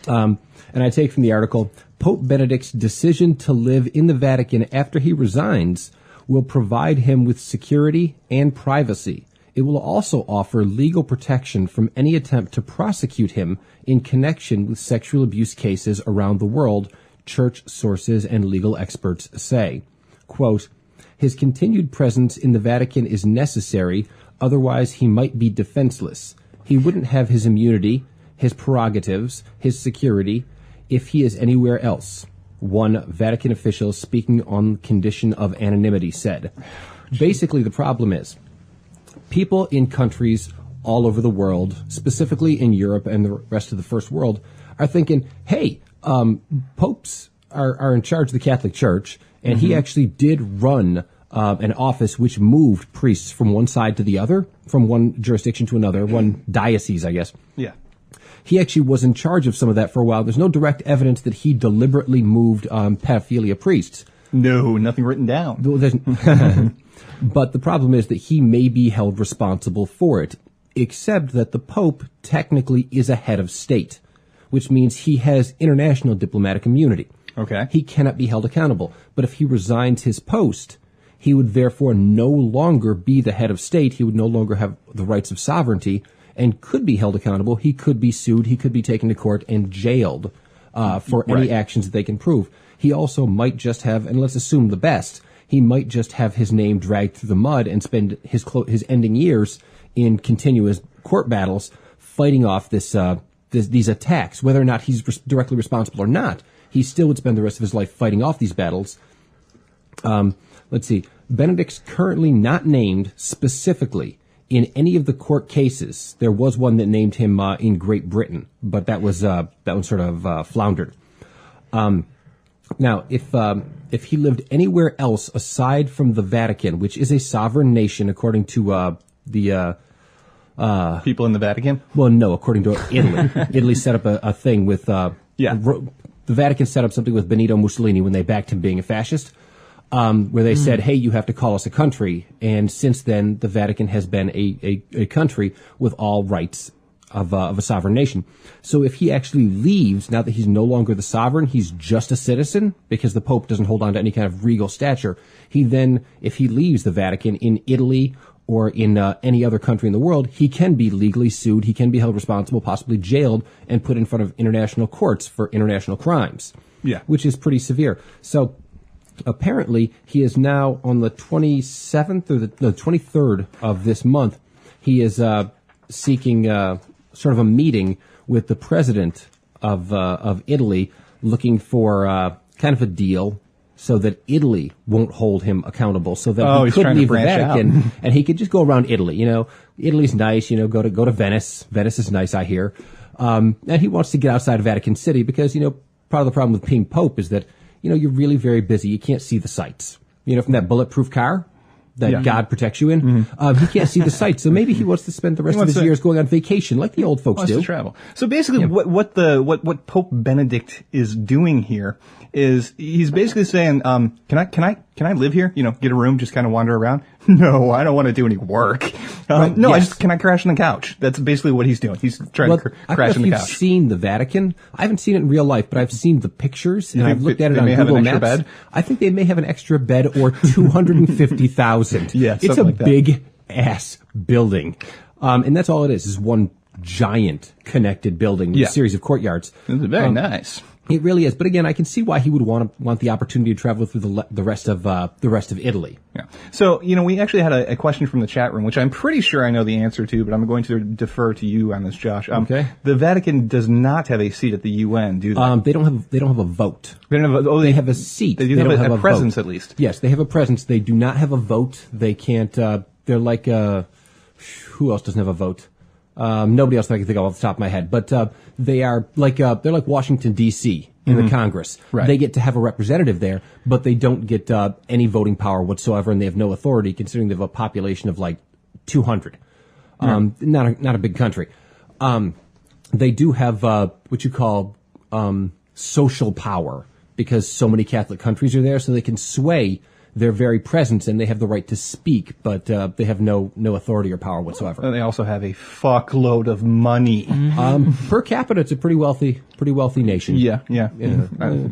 Speaker 3: And I take from the article, Pope Benedict's decision to live in the Vatican after he resigns will provide him with security and privacy. It will also offer legal protection from any attempt to prosecute him in connection with sexual abuse cases around the world, church sources and legal experts say. Quote, his continued presence in the Vatican is necessary, otherwise he might be defenseless. He wouldn't have his immunity, his prerogatives, his security, if he is anywhere else, one Vatican official speaking on condition of anonymity said. Basically, the problem is, people in countries all over the world, specifically in Europe and the rest of the first world, are thinking, hey, popes are in charge of the Catholic Church, and he actually did run an office which moved priests from one side to the other, from one jurisdiction to another, one diocese, I guess.
Speaker 4: Yeah.
Speaker 3: He actually was in charge of some of that for a while. There's no direct evidence that he deliberately moved pedophilia priests.
Speaker 4: No, nothing written down.
Speaker 3: But the problem is that he may be held responsible for it, except that the Pope technically is a head of state, which means he has international diplomatic immunity.
Speaker 4: Okay.
Speaker 3: He cannot be held accountable. But if he resigns his post, he would therefore no longer be the head of state. He would no longer have the rights of sovereignty and could be held accountable. He could be sued. He could be taken to court and jailed for any actions that they can prove. He also might just have, and let's assume the best, he might just have his name dragged through the mud and spend his ending years in continuous court battles fighting off these attacks. Whether or not he's directly responsible or not, he still would spend the rest of his life fighting off these battles. Let's see. Benedict's currently not named specifically in any of the court cases. There was one that named him in Great Britain, but that one sort of floundered. Now, if he lived anywhere else aside from the Vatican, which is a sovereign nation according to the
Speaker 4: people in the Vatican?
Speaker 3: Well, no, according to Italy. Italy set up a thing with the Vatican set up something with Benito Mussolini when they backed him being a fascist, where they said, hey, you have to call us a country. And since then, the Vatican has been a country with all rights of a sovereign nation. So if he actually leaves, now that he's no longer the sovereign, he's just a citizen, because the Pope doesn't hold on to any kind of regal stature. He then, if he leaves the Vatican in Italy or in any other country in the world, he can be legally sued, he can be held responsible, possibly jailed, and put in front of international courts for international crimes.
Speaker 4: Yeah.
Speaker 3: Which is pretty severe. So apparently, he is now on the 27th or the 23rd of this month, he is seeking sort of a meeting with the president of Italy, looking for kind of a deal so that Italy won't hold him accountable, so that he could leave the Vatican and he could just go around Italy. You know, Italy's nice. You know, go to Venice. Venice is nice, I hear. And he wants to get outside of Vatican City because, you know, part of the problem with being Pope is that, you know, you're really very busy. You can't see the sights. You know, from that bulletproof car that God protects you in, he can't see the sights. So maybe he wants to spend the rest of his years going on vacation like the old folks do.
Speaker 4: To travel. So basically, what Pope Benedict is doing here is he's basically saying, can I live here? You know, get a room, just kind of wander around. No, I don't want to do any work. Can I crash on the couch? That's basically what he's doing. He's trying to crash on the couch.
Speaker 3: I've seen the Vatican. I haven't seen it in real life, but I've seen the pictures and I've looked at it on Google Maps.
Speaker 4: Bed?
Speaker 3: I think they may have an extra bed or 250,000.
Speaker 4: Yeah,
Speaker 3: it's a
Speaker 4: like
Speaker 3: big ass building, and that's all it is one giant connected building with a series of courtyards.
Speaker 4: It's very nice.
Speaker 3: It really is, but again, I can see why he would want the opportunity to travel through the rest of Italy.
Speaker 4: Yeah. So, you know, we actually had a question from the chat room, which I'm pretty sure I know the answer to, but I'm going to defer to you on this, Josh.
Speaker 3: Okay.
Speaker 4: The Vatican does not have a seat at the UN, do they?
Speaker 3: They don't have a vote.
Speaker 4: They don't have
Speaker 3: they have a seat.
Speaker 4: They don't have a presence,
Speaker 3: vote.
Speaker 4: At least.
Speaker 3: Yes, they have a presence. They do not have a vote. They can't. They're like who else doesn't have a vote? Nobody else that I can think of off the top of my head, but they are they're like Washington D.C. in the Congress.
Speaker 4: Right.
Speaker 3: They get to have a representative there, but they don't get any voting power whatsoever, and they have no authority, considering they have a population of like 200. Not a big country. They do have what you call social power, because so many Catholic countries are there, so they can sway their very presence, and they have the right to speak, but they have no authority or power whatsoever.
Speaker 4: And they also have a fuckload of money.
Speaker 3: Per capita, it's a pretty wealthy nation.
Speaker 4: Yeah.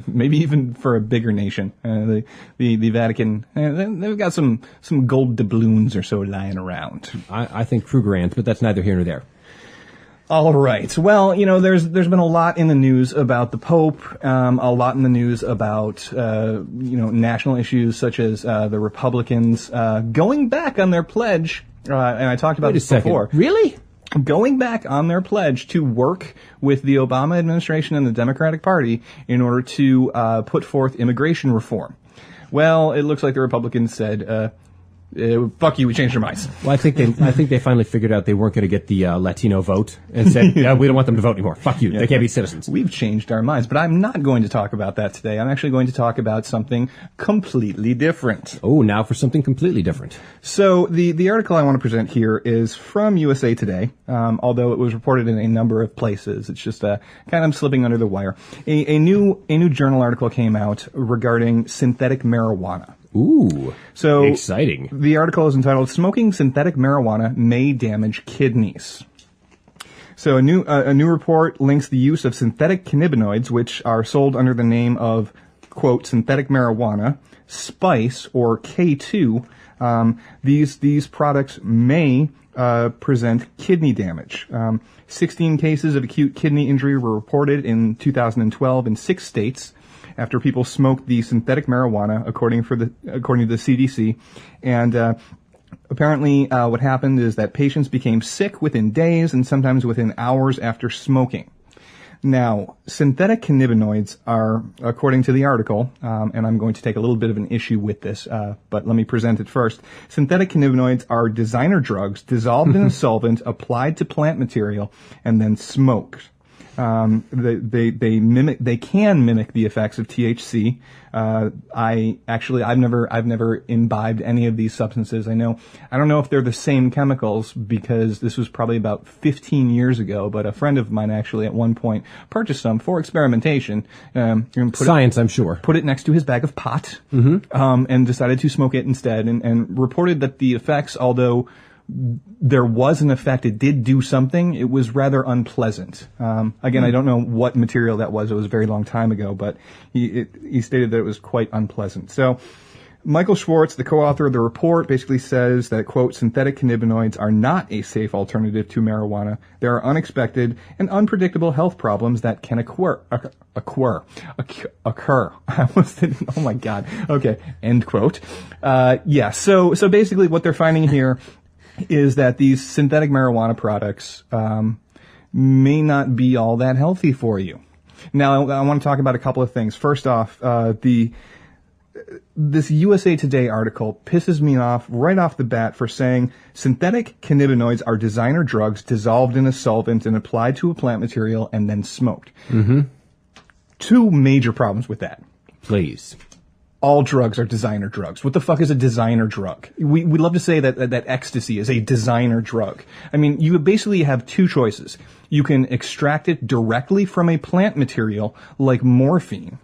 Speaker 4: Maybe even for a bigger nation. The Vatican, they've got some gold doubloons or so lying around.
Speaker 3: I think Krugerrands, but that's neither here nor there.
Speaker 4: All right. Well, there's been a lot in the news about the Pope, a lot in the news about, national issues such as the Republicans going back on their pledge, and I talked about this before.
Speaker 3: Really?
Speaker 4: Going back on their pledge to work with the Obama administration and the Democratic Party in order to put forth immigration reform. Well, it looks like the Republicans said, fuck you, we changed our minds.
Speaker 3: Well, I think they finally figured out they weren't going to get the Latino vote and said, yeah, we don't want them to vote anymore. Fuck you. They can't be citizens.
Speaker 4: We've changed our minds, but I'm not going to talk about that today. I'm actually going to talk about something completely different.
Speaker 3: Oh, now for something completely different.
Speaker 4: So the article I want to present here is from USA Today, although it was reported in a number of places. It's just kind of slipping under the wire. A new journal article came out regarding synthetic marijuana.
Speaker 3: Ooh,
Speaker 4: so
Speaker 3: exciting.
Speaker 4: The article is entitled "Smoking Synthetic Marijuana May Damage Kidneys." So a new report links the use of synthetic cannabinoids, which are sold under the name of, quote, synthetic marijuana, spice, or K2. These products may present kidney damage. 16 cases of acute kidney injury were reported in 2012 in 6 states. After people smoked the synthetic marijuana, according to the CDC, and apparently what happened is that patients became sick within days and sometimes within hours after smoking. Now, synthetic cannabinoids are, according to the article, and I'm going to take a little bit of an issue with this, but let me present it first. Synthetic cannabinoids are designer drugs dissolved in a solvent, applied to plant material, and then smoked. They can mimic the effects of THC. I've never imbibed any of these substances. I don't know if they're the same chemicals, because this was probably about 15 years ago, but a friend of mine actually at one point purchased some for experimentation.
Speaker 3: Science, I'm sure.
Speaker 4: Put it next to his bag of pot, and decided to smoke it instead, and reported that the effects, although there was an effect, it did do something, it was rather unpleasant. Again, I don't know what material that was. It was a very long time ago, but he stated that it was quite unpleasant. So Michael Schwartz, the co-author of the report, basically says that, quote, synthetic cannabinoids are not a safe alternative to marijuana. There are unexpected and unpredictable health problems that can occur. I was thinking, oh my God. Okay. End quote. So basically what they're finding here is that these synthetic marijuana products may not be all that healthy for you. Now, I want to talk about a couple of things. First off, this USA Today article pisses me off right off the bat for saying synthetic cannabinoids are designer drugs dissolved in a solvent and applied to a plant material and then smoked. Mm-hmm. 2 major problems with that.
Speaker 3: Please.
Speaker 4: All drugs are designer drugs. What the fuck is a designer drug? We love to say that ecstasy is a designer drug. I mean, you basically have 2 choices. You can extract it directly from a plant material like morphine,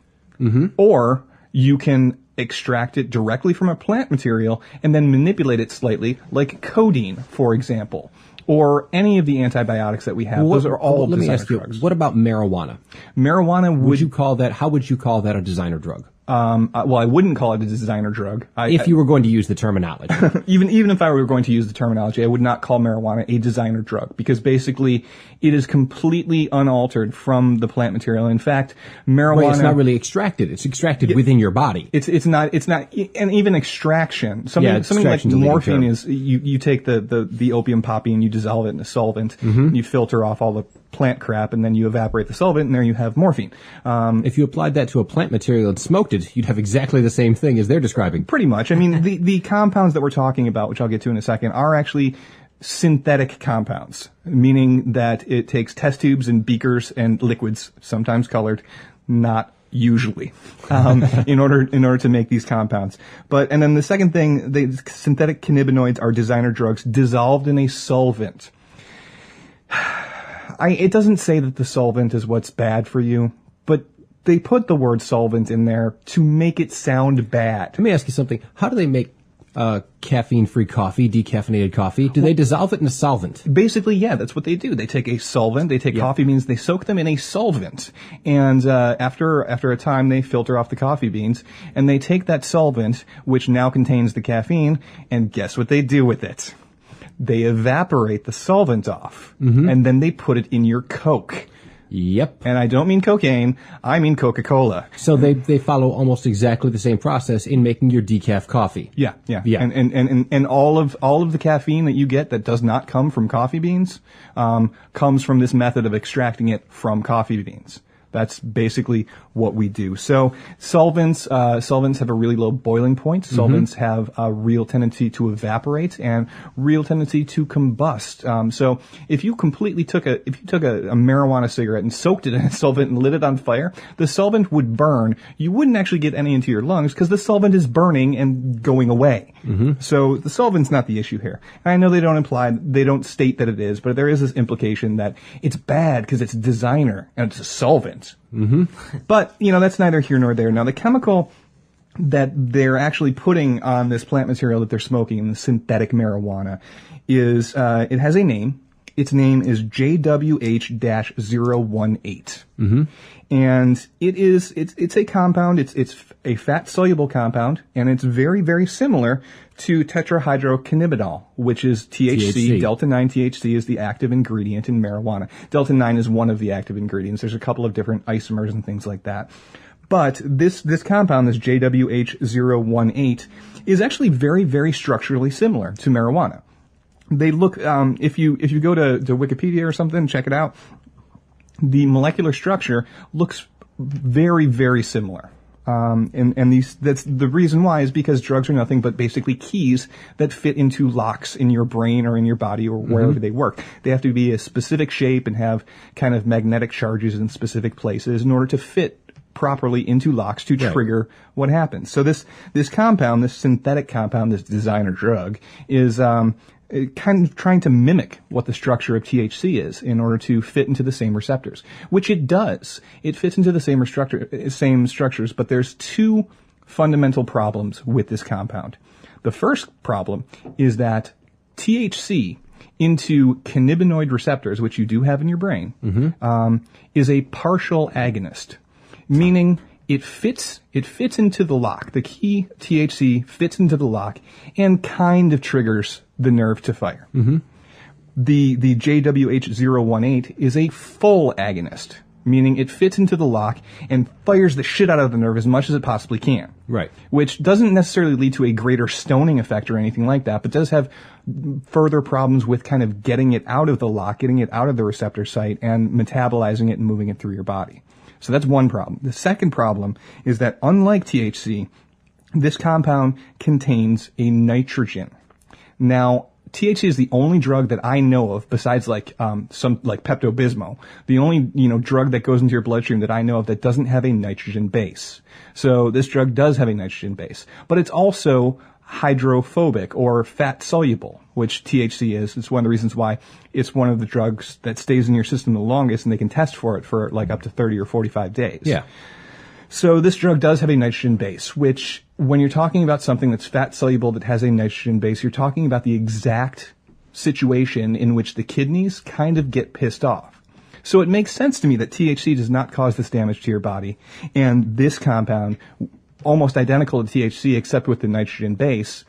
Speaker 4: or you can extract it directly from a plant material and then manipulate it slightly like codeine, for example, or any of the antibiotics that we have. Those are all designer drugs.
Speaker 3: What about marijuana?
Speaker 4: Marijuana
Speaker 3: how would you call that a designer drug?
Speaker 4: Well, I wouldn't call it a designer drug.
Speaker 3: If you were going to use the terminology.
Speaker 4: even if I were going to use the terminology, I would not call marijuana a designer drug, because basically it is completely unaltered from the plant material. In fact, marijuana...
Speaker 3: Well, it's not really extracted. It's extracted within your body.
Speaker 4: It's not, and even extraction. Something like morphine is, you take the opium poppy and you dissolve it in a solvent, you filter off all the plant crap, and then you evaporate the solvent, and there you have morphine.
Speaker 3: If you applied that to a plant material and smoked it, you'd have exactly the same thing as they're describing.
Speaker 4: Pretty much. I mean, the compounds that we're talking about, which I'll get to in a second, are actually synthetic compounds, meaning that it takes test tubes and beakers and liquids, sometimes colored, not usually, in order to make these compounds. And then the second thing, synthetic cannabinoids are designer drugs dissolved in a solvent. It doesn't say that the solvent is what's bad for you, but they put the word solvent in there to make it sound bad.
Speaker 3: Let me ask you something. How do they make caffeine-free coffee, decaffeinated coffee? Do they dissolve it in a solvent?
Speaker 4: Basically, yeah, that's what they do. They take a solvent, they take coffee beans, they soak them in a solvent, and after a time, they filter off the coffee beans, and they take that solvent, which now contains the caffeine, and guess what they do with it? They evaporate the solvent off, and then they put it in your Coke.
Speaker 3: Yep.
Speaker 4: And I don't mean cocaine, I mean Coca-Cola.
Speaker 3: So they follow almost exactly the same process in making your decaf coffee.
Speaker 4: Yeah. And all of the caffeine that you get that does not come from coffee beans, comes from this method of extracting it from coffee beans. That's basically what we do. So solvents have a really low boiling point. Solvents have a real tendency to evaporate and real tendency to combust. So if you took a marijuana cigarette and soaked it in a solvent and lit it on fire, the solvent would burn. You wouldn't actually get any into your lungs because the solvent is burning and going away. So the solvent's not the issue here. And I know they don't state that it is, but there is this implication that it's bad because it's designer and it's a solvent. But, that's neither here nor there. Now, the chemical that they're actually putting on this plant material that they're smoking in the synthetic marijuana is, it has a name. Its name is JWH-018. And it's a compound. It's a fat-soluble compound, and it's very, very similar to tetrahydrocannabinol, which is THC. Delta-9 THC is the active ingredient in marijuana. Delta-9 is one of the active ingredients. There's a couple of different isomers and things like that. But this compound, this JWH-018, is actually very, very structurally similar to marijuana. They look, if you go to Wikipedia or something, check it out, the molecular structure looks very, very similar. That's the reason why is because drugs are nothing but basically keys that fit into locks in your brain or in your body or wherever they work. They have to be a specific shape and have kind of magnetic charges in specific places in order to fit properly into locks to trigger what happens. So this compound, this synthetic compound, this designer drug is, kind of trying to mimic what the structure of THC is in order to fit into the same receptors, which it does. It fits into the same structures, but there's two fundamental problems with this compound. The first problem is that THC into cannabinoid receptors, which you do have in your brain, is a partial agonist, meaning it fits into the lock. The key THC fits into the lock and kind of triggers the nerve to fire. The JWH-018 is a full agonist, meaning it fits into the lock and fires the shit out of the nerve as much as it possibly can.
Speaker 3: Right.
Speaker 4: Which doesn't necessarily lead to a greater stoning effect or anything like that, but does have further problems with kind of getting it out of the lock, getting it out of the receptor site, and metabolizing it and moving it through your body. So that's one problem. The second problem is that unlike THC, this compound contains a nitrogen. Now, THC is the only drug that I know of besides like Pepto-Bismol. The only, drug that goes into your bloodstream that I know of that doesn't have a nitrogen base. So this drug does have a nitrogen base, but it's also hydrophobic or fat soluble, which THC is. It's one of the reasons why it's one of the drugs that stays in your system the longest, and they can test for it for like up to 30 or 45 days.
Speaker 3: Yeah.
Speaker 4: So this drug does have a nitrogen base, which when you're talking about something that's fat soluble that has a nitrogen base, you're talking about the exact situation in which the kidneys kind of get pissed off. So it makes sense to me that THC does not cause this damage to your body, and this compound, almost identical to THC except with the nitrogen base,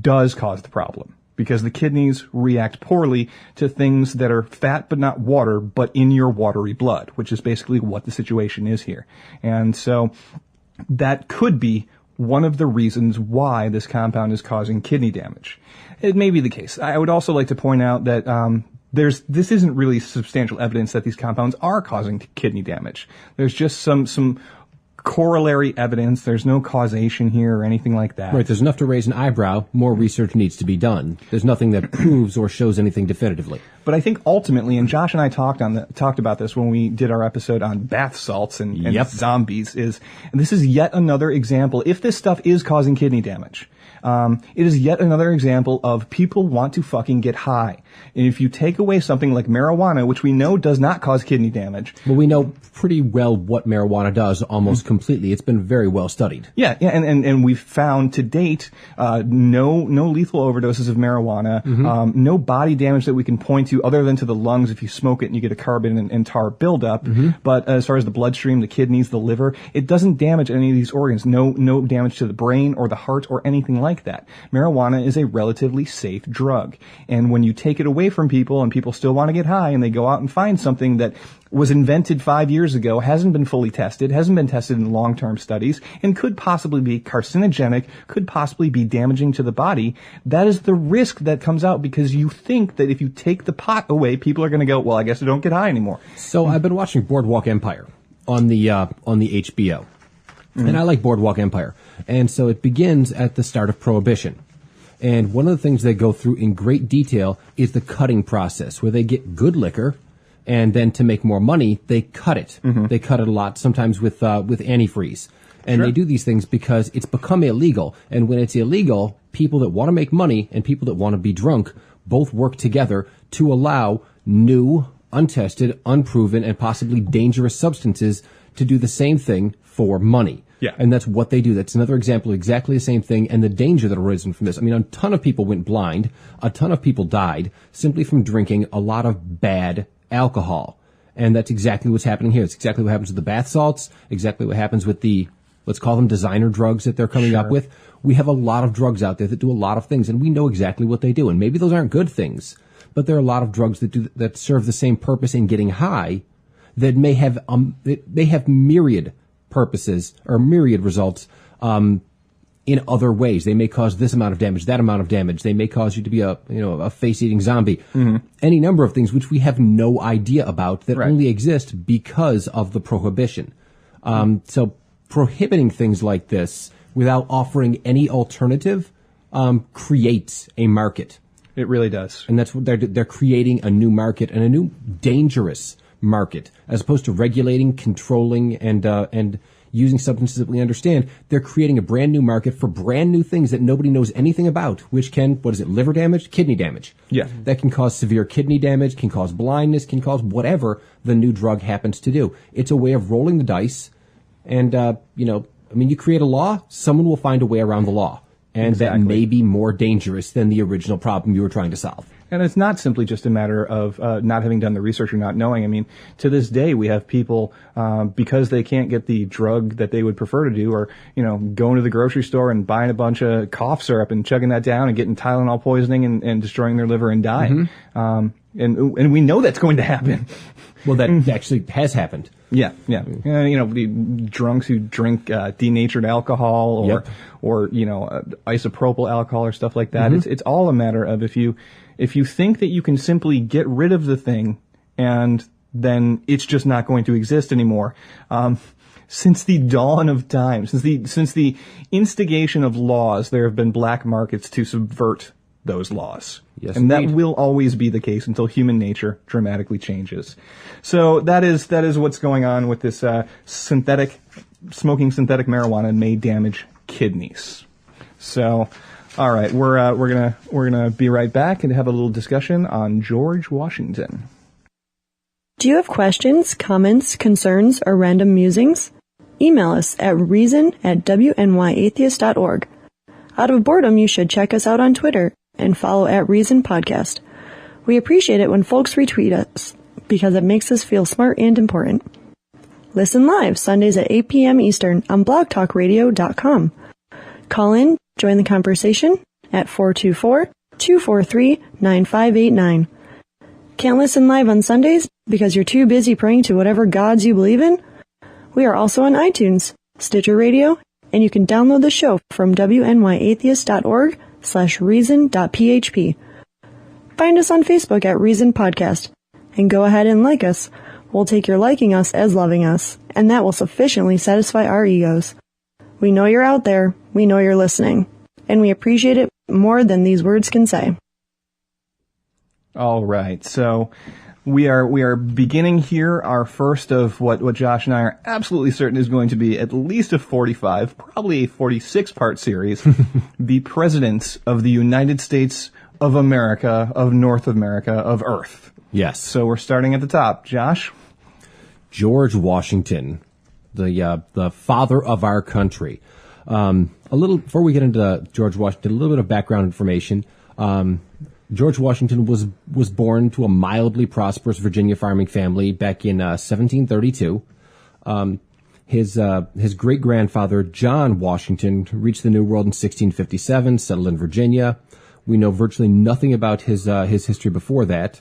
Speaker 4: does cause the problem. Because the kidneys react poorly to things that are fat but not water, but in your watery blood, which is basically what the situation is here. And so that could be one of the reasons why this compound is causing kidney damage. It may be the case. I would also like to point out that this isn't really substantial evidence that these compounds are causing kidney damage. There's just some corollary evidence. There's no causation here or anything like that.
Speaker 3: Right, there's enough to raise an eyebrow. More research needs to be done. There's nothing that proves or shows anything definitively.
Speaker 4: But I think ultimately, and Josh and I talked about this when we did our episode on bath salts and zombies, and this is yet another example. If this stuff is causing kidney damage, it is yet another example of people want to fucking get high. And if you take away something like marijuana, which we know does not cause kidney damage.
Speaker 3: Well, we know pretty well what marijuana does almost completely. It's been very well studied.
Speaker 4: Yeah, and we've found to date, no lethal overdoses of marijuana, no body damage that we can point to other than to the lungs if you smoke it and you get a carbon and tar buildup. But as far as the bloodstream, the kidneys, the liver, it doesn't damage any of these organs. No damage to the brain or the heart or anything like that. Marijuana is a relatively safe drug. And when you take it away from people and people still want to get high and they go out and find something that was invented 5 years ago, hasn't been fully tested, hasn't been tested in long-term studies, and could possibly be carcinogenic, could possibly be damaging to the body, that is the risk that comes out because you think that if you take the pot away, people are going to go, well, I guess I don't get high anymore.
Speaker 3: So I've been watching Boardwalk Empire on the HBO. And I like Boardwalk Empire. And so it begins at the start of Prohibition. And one of the things they go through in great detail is the cutting process, where they get good liquor, and then to make more money, they cut it. They cut it a lot, sometimes with antifreeze. And they do these things because it's become illegal. And when it's illegal, people that want to make money and people that want to be drunk both work together to allow new, untested, unproven, and possibly dangerous substances to do the same thing for money.
Speaker 4: Yeah.
Speaker 3: And that's what they do. That's another example of exactly the same thing and the danger that arisen from this. I mean, a ton of people went blind. A ton of people died simply from drinking a lot of bad alcohol. And that's exactly what's happening here. It's exactly what happens with the bath salts, exactly what happens with the, let's call them designer drugs that they're coming up with. We have a lot of drugs out there that do a lot of things, and we know exactly what they do. And maybe those aren't good things, but there are a lot of drugs that serve the same purpose in getting high that may have myriad purposes or myriad results in other ways. They may cause this amount of damage, that amount of damage. They may cause you to be a face-eating zombie. Any number of things which we have no idea about that only exist because of the prohibition. So prohibiting things like this without offering any alternative creates a market.
Speaker 4: It really does.
Speaker 3: And that's what they're creating, a new market and a new dangerous market, as opposed to regulating, controlling, and using substances that we understand. They're creating a brand new market for brand new things that nobody knows anything about, which can, liver damage, kidney damage.
Speaker 4: Yeah.
Speaker 3: That can cause severe kidney damage, can cause blindness, can cause whatever the new drug happens to do. It's a way of rolling the dice. And, you create a law, someone will find a way around the law. And that may be more dangerous than the original problem you were trying to solve.
Speaker 4: And it's not simply just a matter of not having done the research or not knowing. I mean, to this day, we have people, because they can't get the drug that they would prefer to do, or, going to the grocery store and buying a bunch of cough syrup and chugging that down and getting Tylenol poisoning and destroying their liver and dying. And we know that's going to happen.
Speaker 3: Well, that actually has happened.
Speaker 4: Yeah. The drunks who drink denatured alcohol or isopropyl alcohol or stuff like that. It's all a matter of if you think that you can simply get rid of the thing and then it's just not going to exist anymore. Since the dawn of time, since the instigation of laws, there have been black markets to subvert those laws.
Speaker 3: Yes,
Speaker 4: and
Speaker 3: indeed.
Speaker 4: that will always be the case until human nature dramatically changes. So that is what's going on with this smoking synthetic marijuana may damage kidneys. So, all right, we're gonna be right back and have a little discussion on George Washington.
Speaker 1: Do you have questions, comments, concerns, or random musings? Email us at reason@wnyatheist.org. Out of boredom, you should check us out on Twitter and follow @Reason Podcast. We appreciate it when folks retweet us because it makes us feel smart and important. Listen live Sundays at 8 p.m. Eastern on blogtalkradio.com. Call in, join the conversation at 424-243-9589. Can't listen live on Sundays because you're too busy praying to whatever gods you believe in? We are also on iTunes, Stitcher Radio, and you can download the show from wnyatheist.org/reason.php. Find us on Facebook at Reason Podcast, and go ahead and like us. We'll take your liking us as loving us, and that will sufficiently satisfy our egos. We know you're out there, we know you're listening, and we appreciate it more than these words can say.
Speaker 4: All right, so we are beginning here our first of what Josh and I are absolutely certain is going to be at least a 45, probably a 46-part series, The Presidents of the United States of America, of North America, of Earth.
Speaker 3: Yes.
Speaker 4: So we're starting at the top. Josh?
Speaker 3: George Washington, the father of our country. A little before we get into George Washington, a little bit of background information. George Washington was born to a mildly prosperous Virginia farming family back in 1732. His great grandfather John Washington reached the New World in 1657, settled in Virginia. We know virtually nothing about his history before that.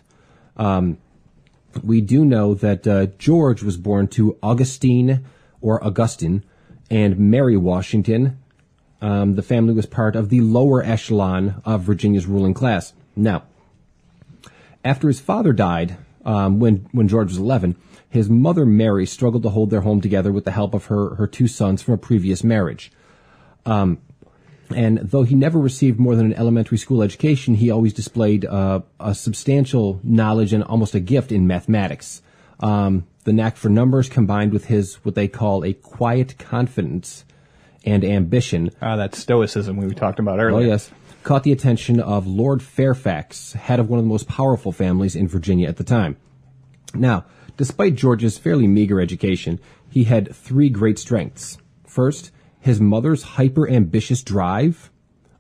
Speaker 3: We do know that George was born to Augustine and Mary Washington. The family was part of the lower echelon of Virginia's ruling class. Now, after his father died, when George was 11, his mother Mary struggled to hold their home together with the help of her two sons from a previous marriage. And though he never received more than an elementary school education, he always displayed a substantial knowledge and almost a gift in mathematics. The knack for numbers combined with his, what they call a quiet confidence and ambition.
Speaker 4: That stoicism we talked about earlier.
Speaker 3: Oh, yes. Caught the attention of Lord Fairfax, head of one of the most powerful families in Virginia at the time. Now, despite George's fairly meager education, he had three great strengths. First, his mother's hyper-ambitious drive,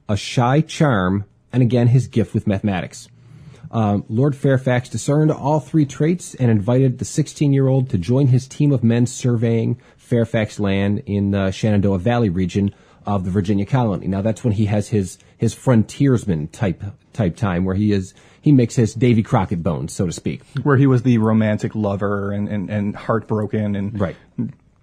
Speaker 3: a shy charm, and again, his gift with mathematics. Lord Fairfax discerned all three traits and invited the 16-year-old to join his team of men surveying Fairfax land in the Shenandoah Valley region of the Virginia colony. Now, that's when he has his frontiersman type time, where he makes his Davy Crockett bones, so to speak.
Speaker 4: Where he was the romantic lover and heartbroken and
Speaker 3: right.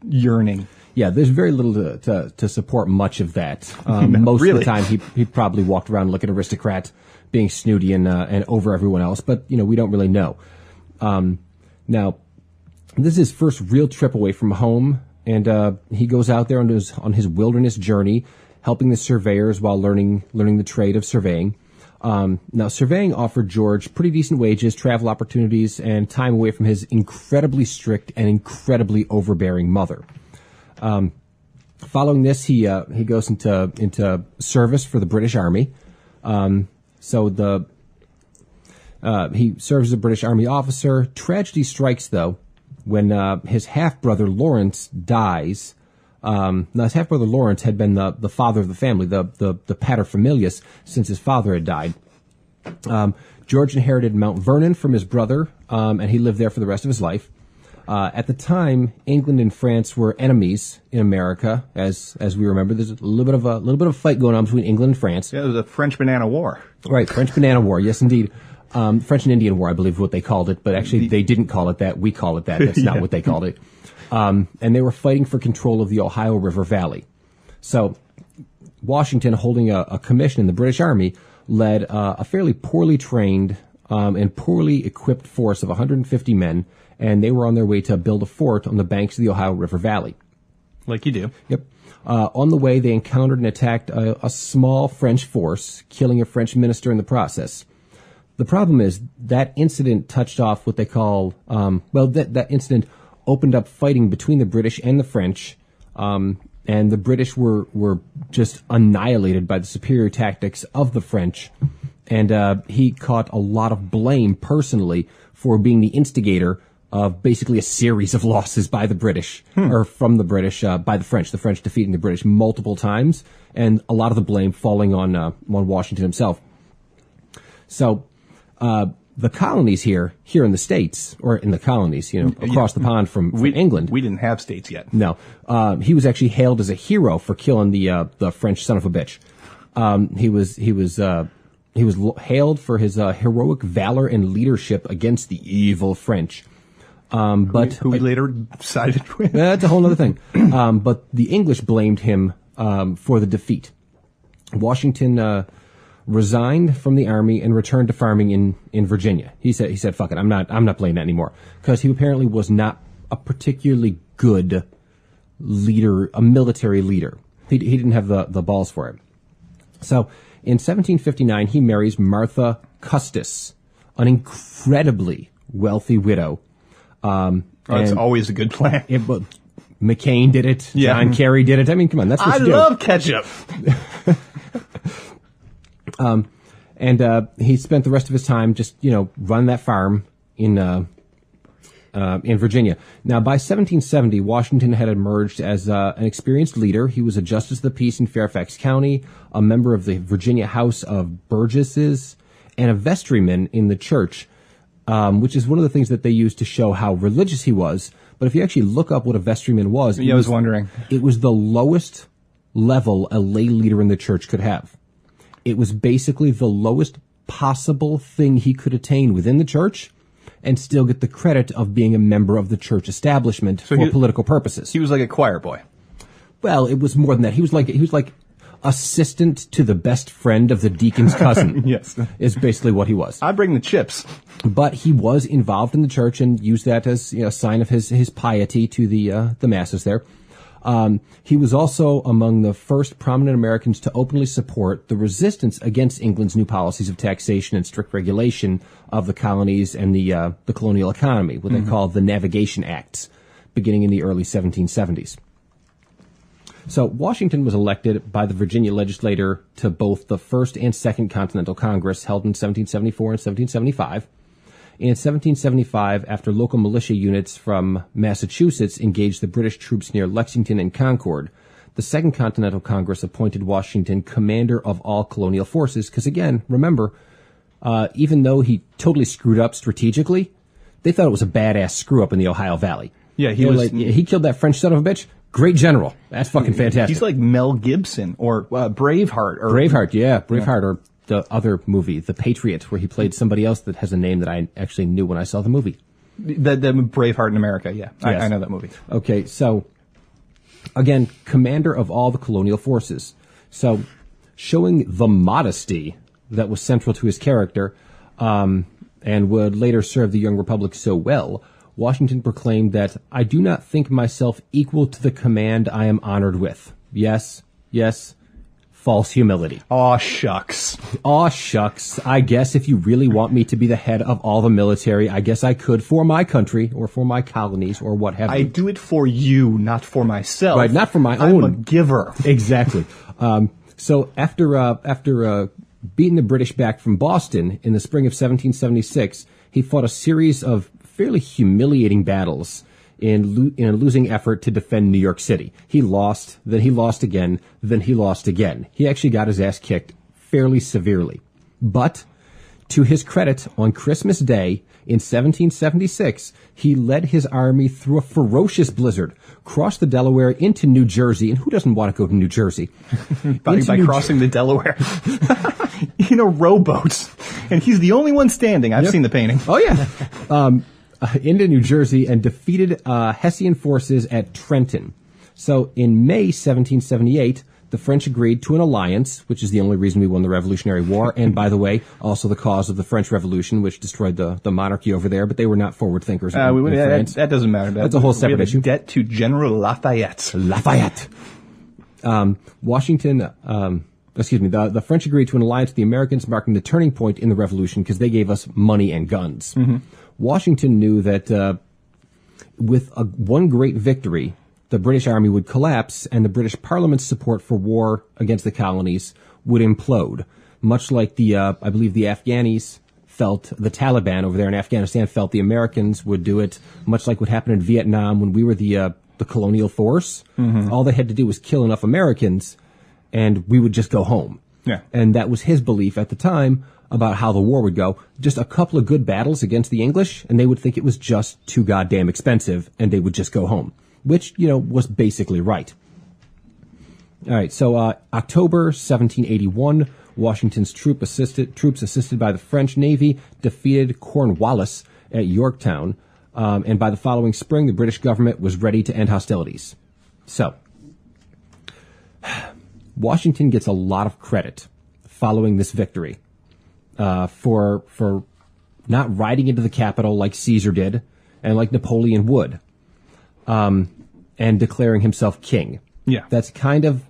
Speaker 4: Yearning.
Speaker 3: Yeah, there's very little to support much of that. Most
Speaker 4: really?
Speaker 3: of the time, he probably walked around like an aristocrat, being snooty and over everyone else. But we don't really know. Now, this is his first real trip away from home, and he goes out there on his wilderness journey, helping the surveyors while learning the trade of surveying. Now, surveying offered George pretty decent wages, travel opportunities, and time away from his incredibly strict and incredibly overbearing mother. Following this, he goes into service for the British Army. He serves as a British Army officer. Tragedy strikes, though, when his half-brother Lawrence dies. Now, his half-brother Lawrence had been the father of the family, the paterfamilias, since his father had died. George inherited Mount Vernon from his brother, and he lived there for the rest of his life. At the time, England and France were enemies in America, as we remember. There's a little bit of a fight going on between England and France.
Speaker 4: Yeah, it was a French Banana War.
Speaker 3: Right, French Banana War. Yes, indeed. French and Indian War, I believe, is what they called it. But actually, they didn't call it that. We call it that. That's not what they called it. And they were fighting for control of the Ohio River Valley. So Washington, holding a commission in the British Army, led a fairly poorly trained and poorly equipped force of 150 men, and they were on their way to build a fort on the banks of the Ohio River Valley.
Speaker 4: Like you do.
Speaker 3: Yep. On the way, they encountered and attacked a small French force, killing a French minister in the process. The problem is that incident touched off what they call, that incident opened up fighting between the British and the French, and the British were just annihilated by the superior tactics of the French, and he caught a lot of blame personally for being the instigator of basically a series of losses by the British, or from the British, by the French defeating the British multiple times, and a lot of the blame falling on Washington himself. So, the colonies here in the States, or in the colonies, across the pond from England.
Speaker 4: We didn't have states yet.
Speaker 3: No. He was actually hailed as a hero for killing the French son of a bitch. He was hailed for his heroic valor and leadership against the evil French. But
Speaker 4: who we later sided with.
Speaker 3: That's a whole other thing. But the English blamed him for the defeat. Washington resigned from the Army and returned to farming in Virginia. He said, fuck it, I'm not playing that anymore. Because he apparently was not a particularly good leader, a military leader. He didn't have the balls for it. So in 1759, he marries Martha Custis, an incredibly wealthy widow.
Speaker 4: That's always a good plan.
Speaker 3: McCain did it.
Speaker 4: Yeah.
Speaker 3: John Kerry did it. I mean, come on, that's what you do.
Speaker 4: I love ketchup.
Speaker 3: And he spent the rest of his time just, run that farm in Virginia. Now, by 1770, Washington had emerged as an experienced leader. He was a justice of the peace in Fairfax County, a member of the Virginia House of Burgesses, and a vestryman in the church, which is one of the things that they used to show how religious he was. But if you actually look up what a vestryman was,
Speaker 4: I was wondering.
Speaker 3: It was the lowest level a lay leader in the church could have. It was basically the lowest possible thing he could attain within the church and still get the credit of being a member of the church establishment for political purposes.
Speaker 4: He was like a choir boy.
Speaker 3: Well, it was more than that. He was like assistant to the best friend of the deacon's cousin.
Speaker 4: Yes.
Speaker 3: Is basically what he was.
Speaker 4: I bring the chips.
Speaker 3: But he was involved in the church and used that as a sign of his piety to the masses there. He was also among the first prominent Americans to openly support the resistance against England's new policies of taxation and strict regulation of the colonies and the colonial economy, what they call the Navigation Acts, beginning in the early 1770s. So Washington was elected by the Virginia legislature to both the First and Second Continental Congress held in 1774 and 1775. In 1775, after local militia units from Massachusetts engaged the British troops near Lexington and Concord, the Second Continental Congress appointed Washington commander of all colonial forces. Because again, remember, even though he totally screwed up strategically, they thought it was a badass screw up in the Ohio Valley.
Speaker 4: Yeah,
Speaker 3: he killed that French son of a bitch. Great general. That's fucking fantastic.
Speaker 4: He's like Mel Gibson or Braveheart.
Speaker 3: Braveheart, or the other movie, The Patriot, where he played somebody else that has a name that I actually knew when I saw the movie.
Speaker 4: The Braveheart in America, yeah.
Speaker 3: Yes.
Speaker 4: I know that movie.
Speaker 3: Okay, so, again, commander of all the colonial forces. So, showing the modesty that was central to his character, and would later serve the young republic so well, Washington proclaimed that, "I do not think myself equal to the command I am honored with." Yes, false humility.
Speaker 4: Aw, shucks.
Speaker 3: Aw, shucks. I guess if you really want me to be the head of all the military, I guess I could for my country or for my colonies or what have you.
Speaker 4: I do it for you, not for myself.
Speaker 3: Right, not for my own.
Speaker 4: I'm a giver.
Speaker 3: Exactly. So after beating the British back from Boston in the spring of 1776, he fought a series of fairly humiliating battles in a losing effort to defend New York City. He lost, then he lost again, then he lost again. He actually got his ass kicked fairly severely. But, to his credit, on Christmas Day in 1776, he led his army through a ferocious blizzard, crossed the Delaware into New Jersey, and who doesn't want to go to New Jersey?
Speaker 4: by crossing the Delaware in a rowboat. And he's the only one standing. I've seen the painting.
Speaker 3: Oh, yeah. Into New Jersey and defeated Hessian forces at Trenton. So in May 1778, the French agreed to an alliance, which is the only reason we won the Revolutionary War, and by the way, also the cause of the French Revolution, which destroyed the monarchy over there, but they were not forward thinkers in France.
Speaker 4: That doesn't matter.
Speaker 3: That's a whole separate issue.
Speaker 4: Debt to General Lafayette.
Speaker 3: Washington, the French agreed to an alliance with the Americans, marking the turning point in the Revolution because they gave us money and guns. Mm-hmm. Washington knew that with one great victory, the British Army would collapse and the British Parliament's support for war against the colonies would implode, much like I believe the Afghanis felt the Taliban over there in Afghanistan felt the Americans would do it, much like what happened in Vietnam when we were the colonial force. Mm-hmm. All they had to do was kill enough Americans and we would just go home.
Speaker 4: Yeah.
Speaker 3: And that was his belief at the time about how the war would go. Just a couple of good battles against the English, and they would think it was just too goddamn expensive, and they would just go home, which, was basically right. All right, so October 1781, Washington's troops assisted by the French Navy defeated Cornwallis at Yorktown, and by the following spring, the British government was ready to end hostilities. So, Washington gets a lot of credit following this victory for not riding into the Capitol like Caesar did and like Napoleon would, and declaring himself king.
Speaker 4: Yeah.
Speaker 3: That's kind of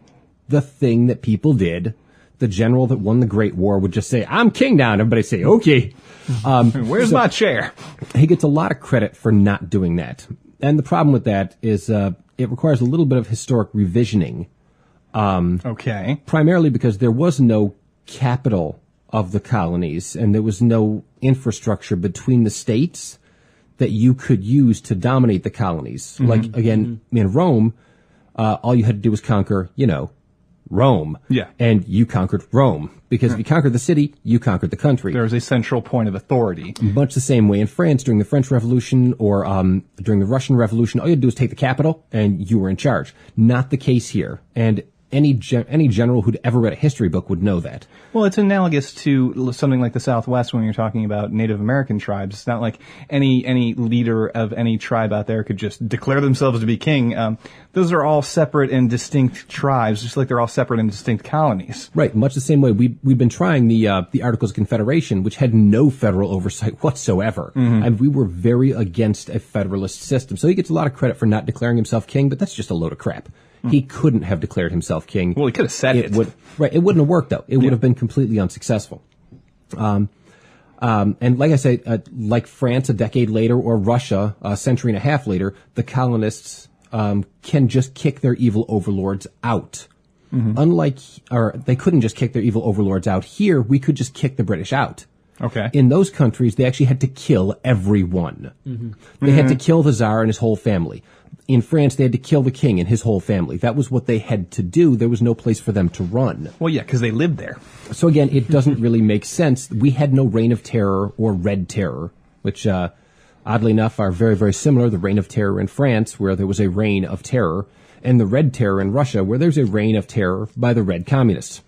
Speaker 3: the thing that people did. The general that won the Great War would just say, "I'm king now," and everybody say, "Okay."
Speaker 4: Where's my chair?
Speaker 3: He gets a lot of credit for not doing that. And the problem with that is it requires a little bit of historic revisioning.
Speaker 4: Okay.
Speaker 3: Primarily because there was no capital of the colonies and there was no infrastructure between the states that you could use to dominate the colonies.
Speaker 4: Mm-hmm.
Speaker 3: Like, again, in Rome, all you had to do was conquer, Rome.
Speaker 4: Yeah.
Speaker 3: And you conquered Rome. Because if you conquered the city, you conquered the country.
Speaker 4: There was a central point of authority.
Speaker 3: Much the same way in France during the French Revolution or during the Russian Revolution. All you had to do was take the capital and you were in charge. Not the case here. And any general who'd ever read a history book would know that.
Speaker 4: Well, it's analogous to something like the Southwest when you're talking about Native American tribes. It's not like any leader of any tribe out there could just declare themselves to be king. Those are all separate and distinct tribes, just like they're all separate and distinct colonies.
Speaker 3: Right. Much the same way we've been trying the Articles of Confederation, which had no federal oversight whatsoever. Mm-hmm. And we were very against a federalist system. So he gets a lot of credit for not declaring himself king, but that's just a load of crap. He couldn't have declared himself king.
Speaker 4: Well, he could have said it.
Speaker 3: It wouldn't have worked, though. It would have been completely unsuccessful. And like I say, like France a decade later or Russia a century and a half later, the colonists can just kick their evil overlords out. Mm-hmm. They couldn't just kick their evil overlords out. Here, we could just kick the British out.
Speaker 4: Okay.
Speaker 3: In those countries, they actually had to kill everyone. Mm-hmm. They had to kill the Tsar and his whole family. In France, they had to kill the king and his whole family. That was what they had to do. There was no place for them to run.
Speaker 4: Well, yeah, because they lived there.
Speaker 3: So again, it doesn't really make sense. We had no reign of terror or red terror, which, oddly enough, are very, very similar. The reign of terror in France, where there was a reign of terror, and the red terror in Russia, where there's a reign of terror by the red communists,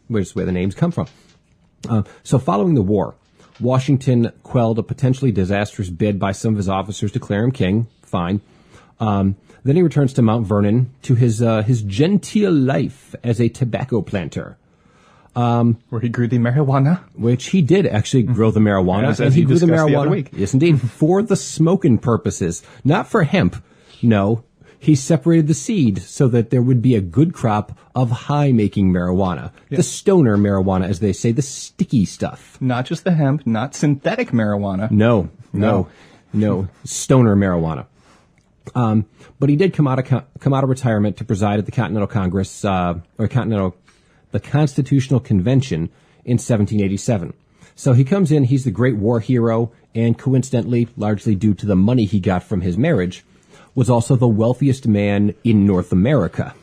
Speaker 3: which is where the names come from. So following the war, Washington quelled a potentially disastrous bid by some of his officers to declare him king. Fine. Then he returns to Mount Vernon to his genteel life as a tobacco planter.
Speaker 4: Where he grew the marijuana.
Speaker 3: Which he did actually grow the marijuana.
Speaker 4: As
Speaker 3: and he grew the
Speaker 4: discussed
Speaker 3: marijuana.
Speaker 4: the other week.
Speaker 3: Yes, indeed. For the smoking purposes. Not for hemp. No. He separated the seed so that there would be a good crop of high-making marijuana. Yeah. The stoner marijuana, as they say, the sticky stuff.
Speaker 4: Not just the hemp, not synthetic marijuana.
Speaker 3: No. Stoner marijuana. But he did come out of retirement to preside at the Continental Congress, the Constitutional Convention in 1787. So he comes in, he's the great war hero, and coincidentally, largely due to the money he got from his marriage, was also the wealthiest man in North America.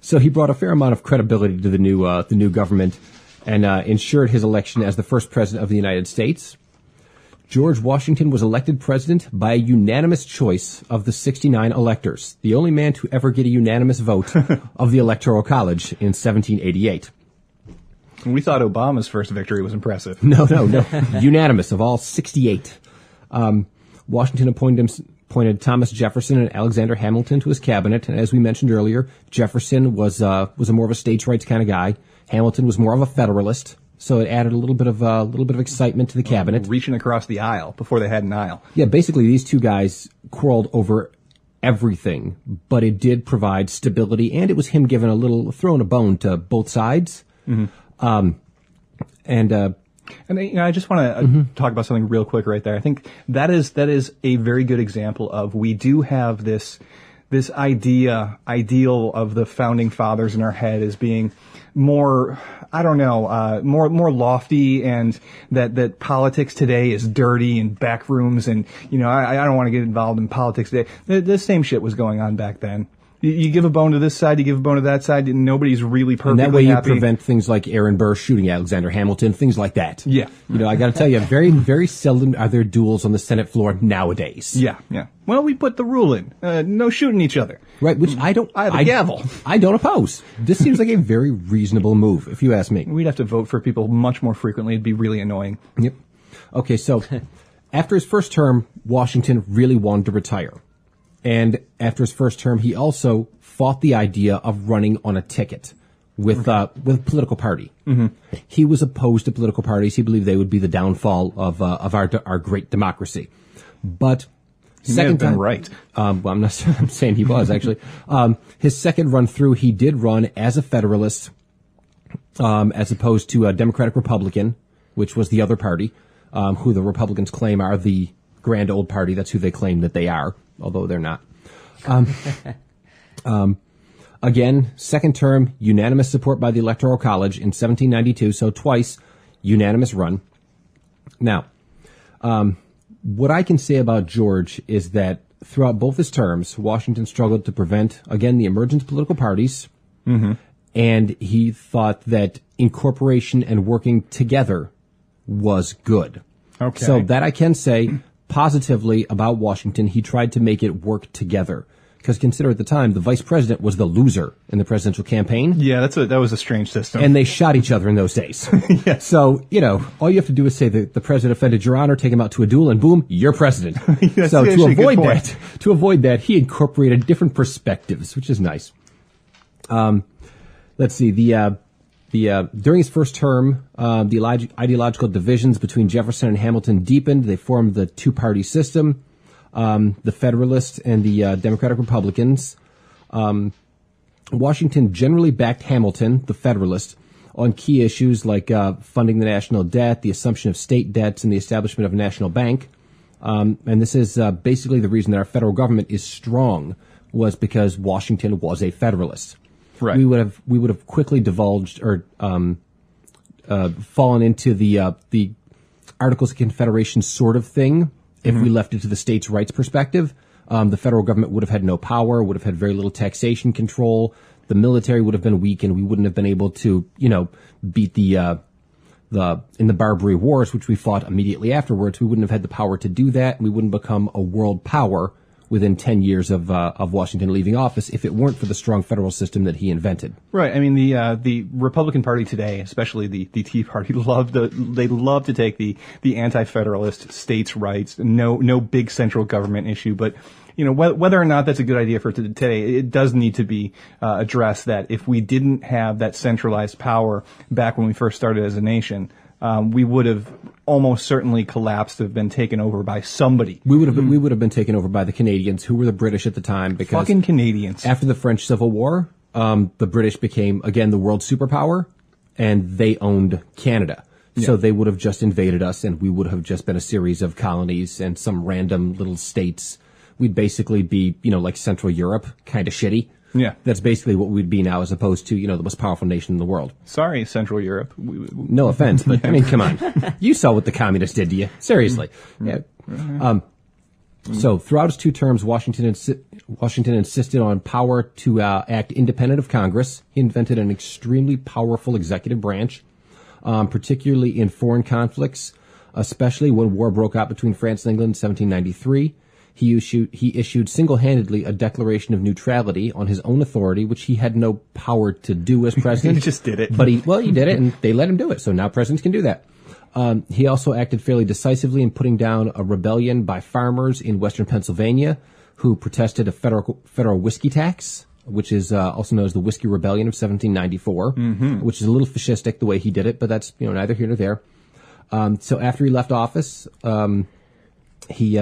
Speaker 3: So he brought a fair amount of credibility to the new government and ensured his election as the first president of the United States. George Washington was elected president by a unanimous choice of the 69 electors, the only man to ever get a unanimous vote of the Electoral College in 1788.
Speaker 4: We thought Obama's first victory was impressive.
Speaker 3: No. Unanimous of all 68. Washington appointed Thomas Jefferson and Alexander Hamilton to his cabinet, and as we mentioned earlier, Jefferson was a more of a states' rights kind of guy. Hamilton was more of a federalist. So it added a little bit of excitement to the cabinet.
Speaker 4: Reaching across the aisle before they had an aisle.
Speaker 3: Yeah, basically these two guys quarreled over everything, but it did provide stability, and it was him throwing a bone to both sides. Mm-hmm.
Speaker 4: And I just want to talk about something real quick right there. I think that is a very good example of we do have this ideal of the founding fathers in our head as being more, more lofty, and that politics today is dirty and back rooms, and I don't want to get involved in politics today. The same shit was going on back then. You give a bone to this side, you give a bone to that side, and nobody's really perfectly happy.
Speaker 3: And that way you prevent things like Aaron Burr shooting Alexander Hamilton, things like that.
Speaker 4: Yeah.
Speaker 3: I got to tell you, very, very seldom are there duels on the Senate floor nowadays.
Speaker 4: Yeah. Well, we put the rule in. No shooting each other.
Speaker 3: Right, which I have a gavel. I don't oppose. This seems like a very reasonable move, if you ask me.
Speaker 4: We'd have to vote for people much more frequently. It'd be really annoying.
Speaker 3: Yep. Okay, so after his first term, Washington really wanted to retire. And after his first term, he also fought the idea of running on a ticket. with political party. Mm-hmm. He was opposed to political parties. He believed they would be the downfall of our great democracy. But
Speaker 4: he may have been right.
Speaker 3: Well, I'm saying he was actually. His second run through, he did run as a Federalist, as opposed to a Democratic Republican, which was the other party, who the Republicans claim are the grand old party. That's who they claim that they are, although they're not. Again, second term, unanimous support by the Electoral College in 1792, so twice unanimous run. Now, what I can say about George is that throughout both his terms, Washington struggled to prevent, again, the emergence of political parties, and he thought that incorporation and working together was good.
Speaker 4: Okay.
Speaker 3: So that I can say positively about Washington, he tried to make it work together. Because consider at the time, the vice president was the loser in the presidential campaign.
Speaker 4: Yeah, that was a strange system.
Speaker 3: And they shot each other in those days.
Speaker 4: Yeah.
Speaker 3: So, all you have to do is say that the president offended your honor, take him out to a duel, and boom, you're president.
Speaker 4: Yes,
Speaker 3: so
Speaker 4: to
Speaker 3: avoid that, he incorporated different perspectives, which is nice. Let's see, during his first term, the ideological divisions between Jefferson and Hamilton deepened. They formed the two-party system. The Federalists and the Democratic Republicans. Washington generally backed Hamilton, the Federalist, on key issues like funding the national debt, the assumption of state debts, and the establishment of a national bank. And this is basically the reason that our federal government is strong, was because Washington was a Federalist.
Speaker 4: Right.
Speaker 3: We would have quickly divulged or fallen into the Articles of Confederation sort of thing. If we left it to the states' rights perspective, the federal government would have had no power, would have had very little taxation control. The military would have been weak, and we wouldn't have been able to, beat in the Barbary Wars, which we fought immediately afterwards. We wouldn't have had the power to do that, and we wouldn't become a world power within 10 years of Washington leaving office if it weren't for the strong federal system that he invented.
Speaker 4: Right. I mean, the Republican Party today, especially the Tea Party, love to take the anti-federalist states' rights, no big central government issue, but whether or not that's a good idea for today, it does need to be addressed that if we didn't have that centralized power back when we first started as a nation, we would have almost certainly collapsed, have been taken over by somebody.
Speaker 3: We would have been taken over by the Canadians, who were the British at the time. Because
Speaker 4: fucking Canadians.
Speaker 3: After the French Civil War, the British became, again, the world superpower, and they owned Canada. Yeah. So they would have just invaded us, and we would have just been a series of colonies and some random little states. We'd basically be, like Central Europe, kind of shitty.
Speaker 4: Yeah.
Speaker 3: That's basically what we'd be now, as opposed to, the most powerful nation in the world.
Speaker 4: Sorry, Central Europe.
Speaker 3: No offense, but I mean, come on. You saw what the communists did to you. Seriously. Yeah. So throughout his two terms, Washington insisted on power to act independent of Congress. He invented an extremely powerful executive branch, particularly in foreign conflicts, especially when war broke out between France and England in 1793. He issued single-handedly a declaration of neutrality on his own authority, which he had no power to do as president.
Speaker 4: He just did it.
Speaker 3: But he did it, and they let him do it. So now presidents can do that. He also acted fairly decisively in putting down a rebellion by farmers in western Pennsylvania who protested a federal whiskey tax, which is also known as the Whiskey Rebellion of 1794, which is a little fascistic the way he did it, but that's neither here nor there. So after he left office, he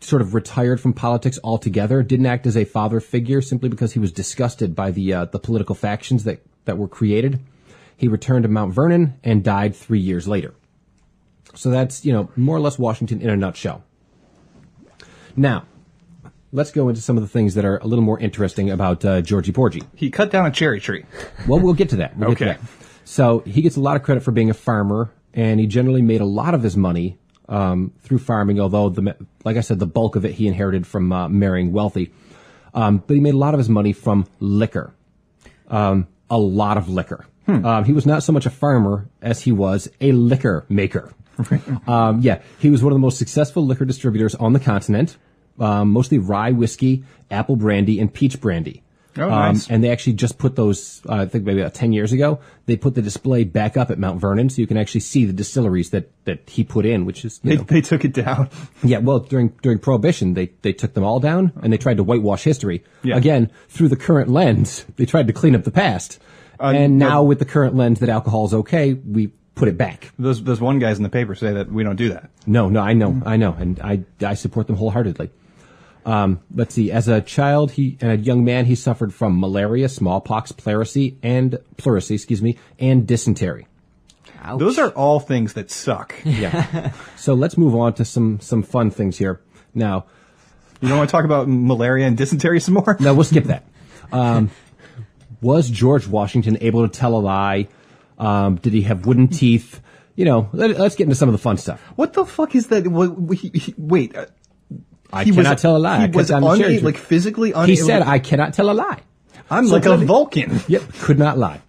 Speaker 3: sort of retired from politics altogether, didn't act as a father figure simply because he was disgusted by the political factions that were created. He returned to Mount Vernon and died 3 years later. So that's, more or less Washington in a nutshell. Now, let's go into some of the things that are a little more interesting about Georgie Porgy.
Speaker 4: He cut down a cherry tree.
Speaker 3: Well, we'll get to that. We'll get to that. So he gets a lot of credit for being a farmer, and he generally made a lot of his money through farming, although, like I said, the bulk of it he inherited from marrying wealthy. But he made a lot of his money from liquor, a lot of liquor. He was not so much a farmer as he was a liquor maker. He was one of the most successful liquor distributors on the continent, mostly rye whiskey, apple brandy, and peach brandy.
Speaker 4: Oh, nice.
Speaker 3: And they actually just put those, I think maybe about 10 years ago, they put the display back up at Mount Vernon so you can actually see the distilleries that he put in, which is,
Speaker 4: They took it down.
Speaker 3: Yeah, well, during Prohibition, they took them all down and they tried to whitewash history.
Speaker 4: Yeah.
Speaker 3: Again, through the current lens, they tried to clean up the past. And now with the current lens that alcohol is okay, we put it back.
Speaker 4: Those one guys in the paper say that we don't do that.
Speaker 3: No, I know. And I support them wholeheartedly. Let's see. As a child, and a young man, he suffered from malaria, smallpox, pleurisy, and dysentery.
Speaker 5: Ouch.
Speaker 4: Those are all things that suck.
Speaker 3: Yeah. So let's move on to some fun things here. Now,
Speaker 4: You don't want to talk about malaria and dysentery some more?
Speaker 3: no, we'll skip that. Was George Washington able to tell a lie? Did he have wooden teeth? Let's get into some of the fun stuff.
Speaker 4: What the fuck is that? Wait.
Speaker 3: I cannot tell a lie.
Speaker 4: He was unable, like physically unable.
Speaker 3: He said, I cannot tell a lie.
Speaker 4: I'm
Speaker 3: So
Speaker 4: like a
Speaker 3: clearly-
Speaker 4: Vulcan.
Speaker 3: Yep, could not lie.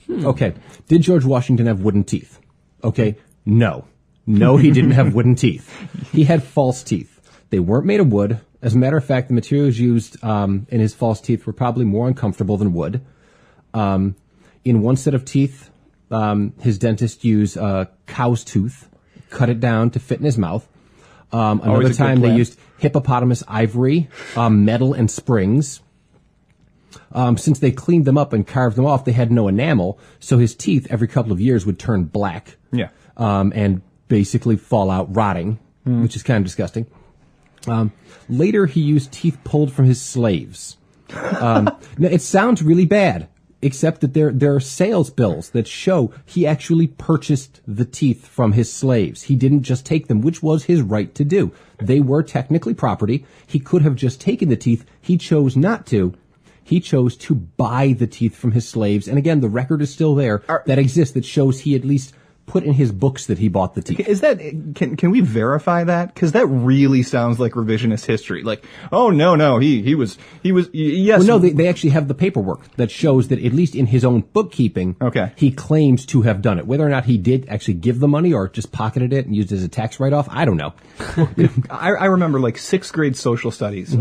Speaker 3: Okay, did George Washington have wooden teeth? Okay, no. No, he didn't have wooden teeth. He had false teeth. They weren't made of wood. As a matter of fact, the materials used in his false teeth were probably more uncomfortable than wood. In one set of teeth, his dentist used a cow's tooth, cut it down to fit in his mouth. Another
Speaker 4: Always a good
Speaker 3: time they
Speaker 4: plan.
Speaker 3: used hippopotamus ivory, metal, and springs. Since they cleaned them up and carved them off, they had no enamel, so his teeth every couple of years would turn black.
Speaker 4: Yeah.
Speaker 3: And basically fall out rotting, which is kind of disgusting. Later, he used teeth pulled from his slaves. Now, it sounds really bad, except that there are sales bills that show he actually purchased the teeth from his slaves. He didn't just take them, which was his right to do. They were technically property. He could have just taken the teeth. He chose not to. He chose to buy the teeth from his slaves. And again, the record is still there that exists that shows he at least put in his books that he bought the teeth.
Speaker 4: Is that, can we verify that? Because that really sounds like revisionist history. Like, oh, no, he was, yes.
Speaker 3: Well, no, they actually have the paperwork that shows that at least in his own bookkeeping,
Speaker 4: Okay.
Speaker 3: he claims to have done it. Whether or not he did actually give the money or just pocketed it and used it as a tax write-off, I don't know.
Speaker 4: I remember like 6th grade social studies.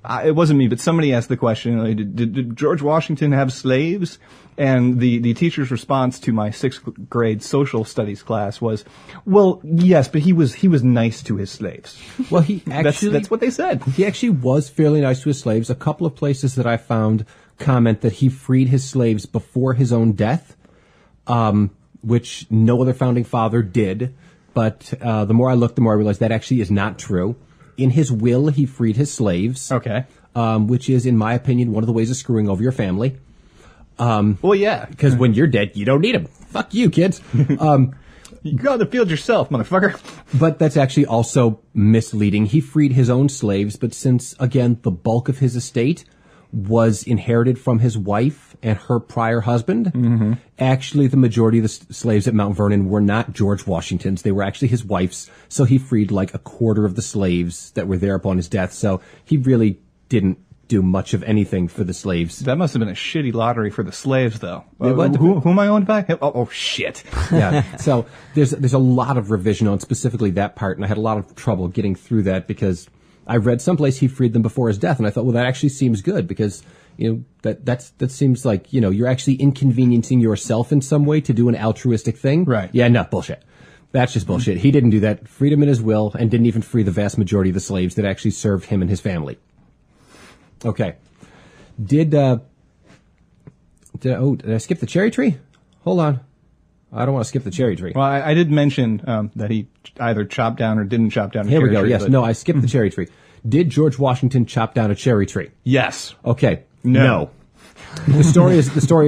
Speaker 4: It wasn't me, but somebody asked the question, like, did George Washington have slaves? And the teacher's response to my 6th grade social studies class was, well, yes, but he was nice to his slaves.
Speaker 3: Well, he actually...
Speaker 4: That's what they said.
Speaker 3: He actually was fairly nice to his slaves. A couple of places that I found comment that he freed his slaves before his own death, which no other founding father did. But the more I looked, the more I realized that actually is not true. In his will, he freed his slaves.
Speaker 4: Okay.
Speaker 3: Which is, in my opinion, one of the ways of screwing over your family.
Speaker 4: Well, yeah.
Speaker 3: Because when you're dead, you don't need them. Fuck you, kids.
Speaker 4: You go out the field yourself, motherfucker.
Speaker 3: But that's actually also misleading. He freed his own slaves, but since, again, the bulk of his estate was inherited from his wife and her prior husband, actually the majority of the slaves at Mount Vernon were not George Washington's. They were actually his wife's. So he freed like a quarter of the slaves that were there upon his death. So he really didn't do much of anything for the slaves.
Speaker 4: That must have been a shitty lottery for the slaves, though.
Speaker 3: what?
Speaker 4: Who am I owned by? Oh, shit.
Speaker 3: Yeah. So there's a lot of revision on specifically that part, and I had a lot of trouble getting through that because I read someplace he freed them before his death, and I thought, well, that actually seems good because that seems like you're actually inconveniencing yourself in some way to do an altruistic thing.
Speaker 4: Right.
Speaker 3: Yeah. No, bullshit. That's just bullshit. He didn't do that. Freed him in his will, and didn't even free the vast majority of the slaves that actually served him and his family. Okay. Did I skip the cherry tree? Hold on. I don't want to skip the cherry tree.
Speaker 4: Well, I did mention that he either chopped down or didn't chop down a
Speaker 3: Here
Speaker 4: cherry
Speaker 3: we go.
Speaker 4: tree.
Speaker 3: Yes.
Speaker 4: but-
Speaker 3: No, I skipped the cherry tree. Did George Washington chop down a cherry tree?
Speaker 4: Yes.
Speaker 3: Okay.
Speaker 4: No.
Speaker 3: The story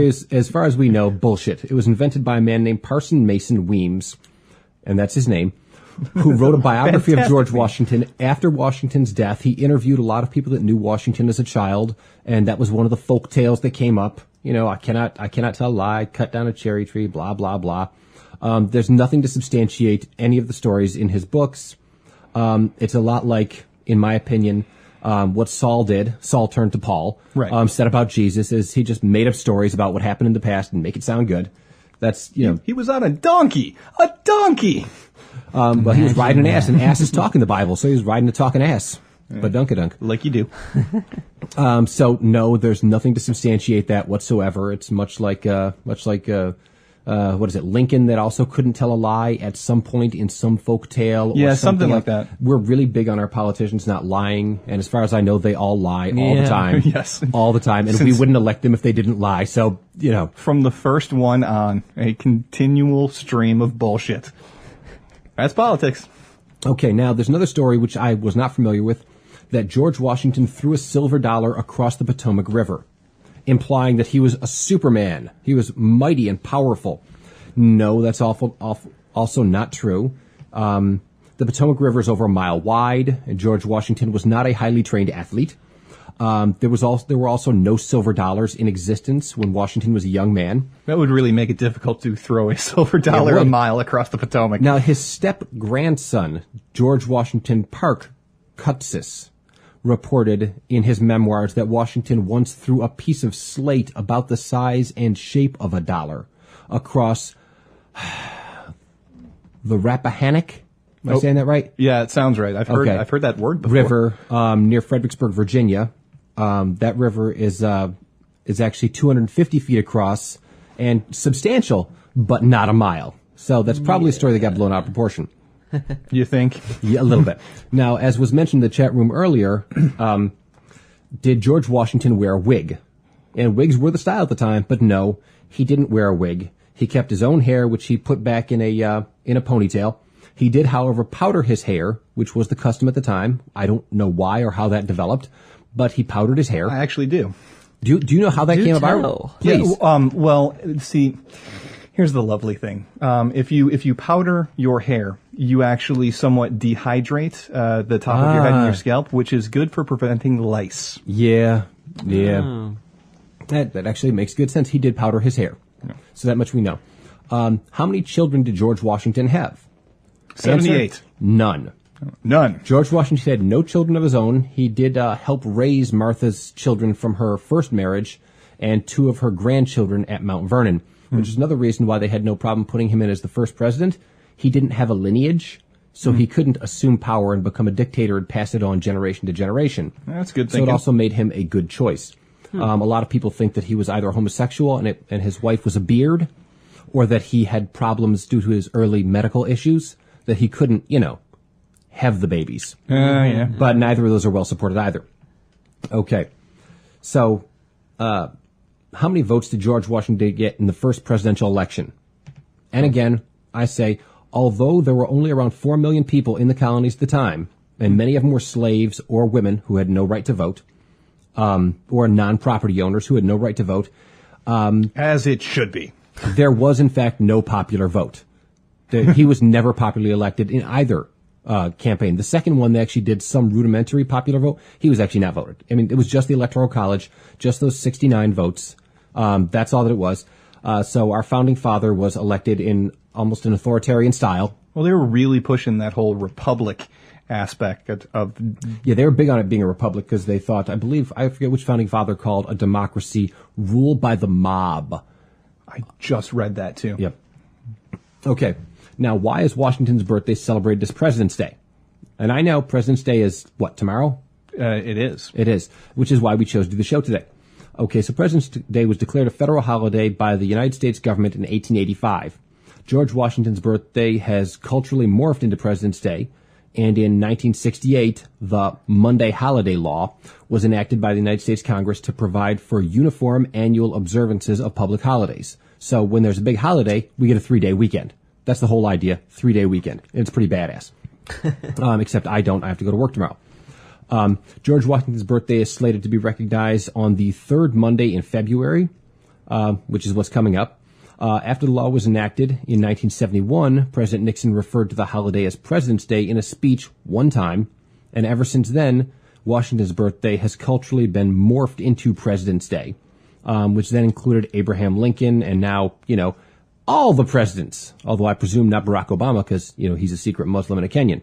Speaker 3: is, as far as we know, bullshit. It was invented by a man named Parson Mason Weems, and that's his name, who wrote a biography of George Washington. After Washington's death, he interviewed a lot of people that knew Washington as a child, and that was one of the folk tales that came up. I cannot tell a lie, cut down a cherry tree, blah, blah, blah. There's nothing to substantiate any of the stories in his books. It's a lot like, in my opinion, what Saul did. Saul turned to Paul.
Speaker 4: Right.
Speaker 3: Said about Jesus is he just made up stories about what happened in the past and make it sound good. That's,
Speaker 4: He was on a donkey. A donkey!
Speaker 3: well, he was riding an ass, and ass is talk in the Bible, so he was riding a talking ass. Badunkadunk.
Speaker 4: Like you do.
Speaker 3: So no, there's nothing to substantiate that whatsoever. It's much like what is it, Lincoln, that also couldn't tell a lie at some point in some folk tale.
Speaker 4: Yeah,
Speaker 3: or
Speaker 4: something like that.
Speaker 3: We're really big on our politicians not lying, and as far as I know, they all lie all the time.
Speaker 4: Yes.
Speaker 3: All the time, and we wouldn't elect them if they didn't lie. So,
Speaker 4: From the first one on, a continual stream of bullshit. That's politics.
Speaker 3: Okay, now there's another story which I was not familiar with, that George Washington threw a silver dollar across the Potomac River, implying that he was a Superman. He was mighty and powerful. No, that's also not true. The Potomac River is over a mile wide, and George Washington was not a highly trained athlete. There were also no silver dollars in existence when Washington was a young man.
Speaker 4: That would really make it difficult to throw a silver dollar a mile across the Potomac.
Speaker 3: Now, his step-grandson, George Washington Parke Cutsis, reported in his memoirs that Washington once threw a piece of slate about the size and shape of a dollar across the Rappahannock. Am I saying that right?
Speaker 4: Yeah, it sounds right. I've heard that word before.
Speaker 3: River near Fredericksburg, Virginia. That river is actually 250 feet across and substantial, but not a mile. So that's probably a story that got blown out of proportion.
Speaker 4: You think?
Speaker 3: Yeah, a little bit. Now, as was mentioned in the chat room earlier, did George Washington wear a wig? And wigs were the style at the time, but no, he didn't wear a wig. He kept his own hair, which he put back in a ponytail. He did, however, powder his hair, which was the custom at the time. I don't know why or how that developed, but he powdered his hair.
Speaker 4: I actually do.
Speaker 3: Do you know how that came about? Please.
Speaker 4: Yeah, well, see, here's the lovely thing. If you powder your hair, you actually somewhat dehydrate the top of your head and your scalp, which is good for preventing lice.
Speaker 3: Yeah. Oh. That actually makes good sense. He did powder his hair. Yeah. So that much we know. How many children did George Washington have?
Speaker 4: 78.
Speaker 3: Answer, none. George Washington had no children of his own. He did help raise Martha's children from her first marriage and two of her grandchildren at Mount Vernon, which is another reason why they had no problem putting him in as the first president. He didn't have a lineage, so he couldn't assume power and become a dictator and pass it on generation to generation.
Speaker 4: That's good
Speaker 3: thinking. So it also made him a good choice. A lot of people think that he was either homosexual and his wife was a beard, or that he had problems due to his early medical issues, that he couldn't, have the babies.
Speaker 4: Yeah.
Speaker 3: But neither of those are well supported either. Okay. So, how many votes did George Washington get in the first presidential election? And again, I say, although there were only around 4 million people in the colonies at the time, and many of them were slaves or women who had no right to vote, or non-property owners who had no right to vote.
Speaker 4: As it should be.
Speaker 3: There was, in fact, no popular vote. He was never popularly elected in either campaign. The second one, they actually did some rudimentary popular vote. He was actually not voted. I mean, it was just the Electoral College, just those 69 votes. That's all that it was. So our founding father was elected in almost an authoritarian style.
Speaker 4: Well, they were really pushing that whole republic aspect of...
Speaker 3: Yeah, they were big on it being a republic because they thought, I forget which founding father called a democracy ruled by the mob.
Speaker 4: I just read that too.
Speaker 3: Yep. Okay. Now, why is Washington's birthday celebrated as President's Day? And I know President's Day is, what, tomorrow?
Speaker 4: It is.
Speaker 3: It is, which is why we chose to do the show today. Okay, so President's Day was declared a federal holiday by the United States government in 1885. George Washington's birthday has culturally morphed into President's Day, and in 1968, the Monday holiday law was enacted by the United States Congress to provide for uniform annual observances of public holidays. So when there's a big holiday, we get a 3-day weekend. That's the whole idea, 3-day weekend. And it's pretty badass. Except I don't. I have to go to work tomorrow. George Washington's birthday is slated to be recognized on the third Monday in February, which is what's coming up. After the law was enacted in 1971, President Nixon referred to the holiday as President's Day in a speech one time, and ever since then, Washington's birthday has culturally been morphed into President's Day, which then included Abraham Lincoln and now, all the presidents, although I presume not Barack Obama because, he's a secret Muslim and a Kenyan.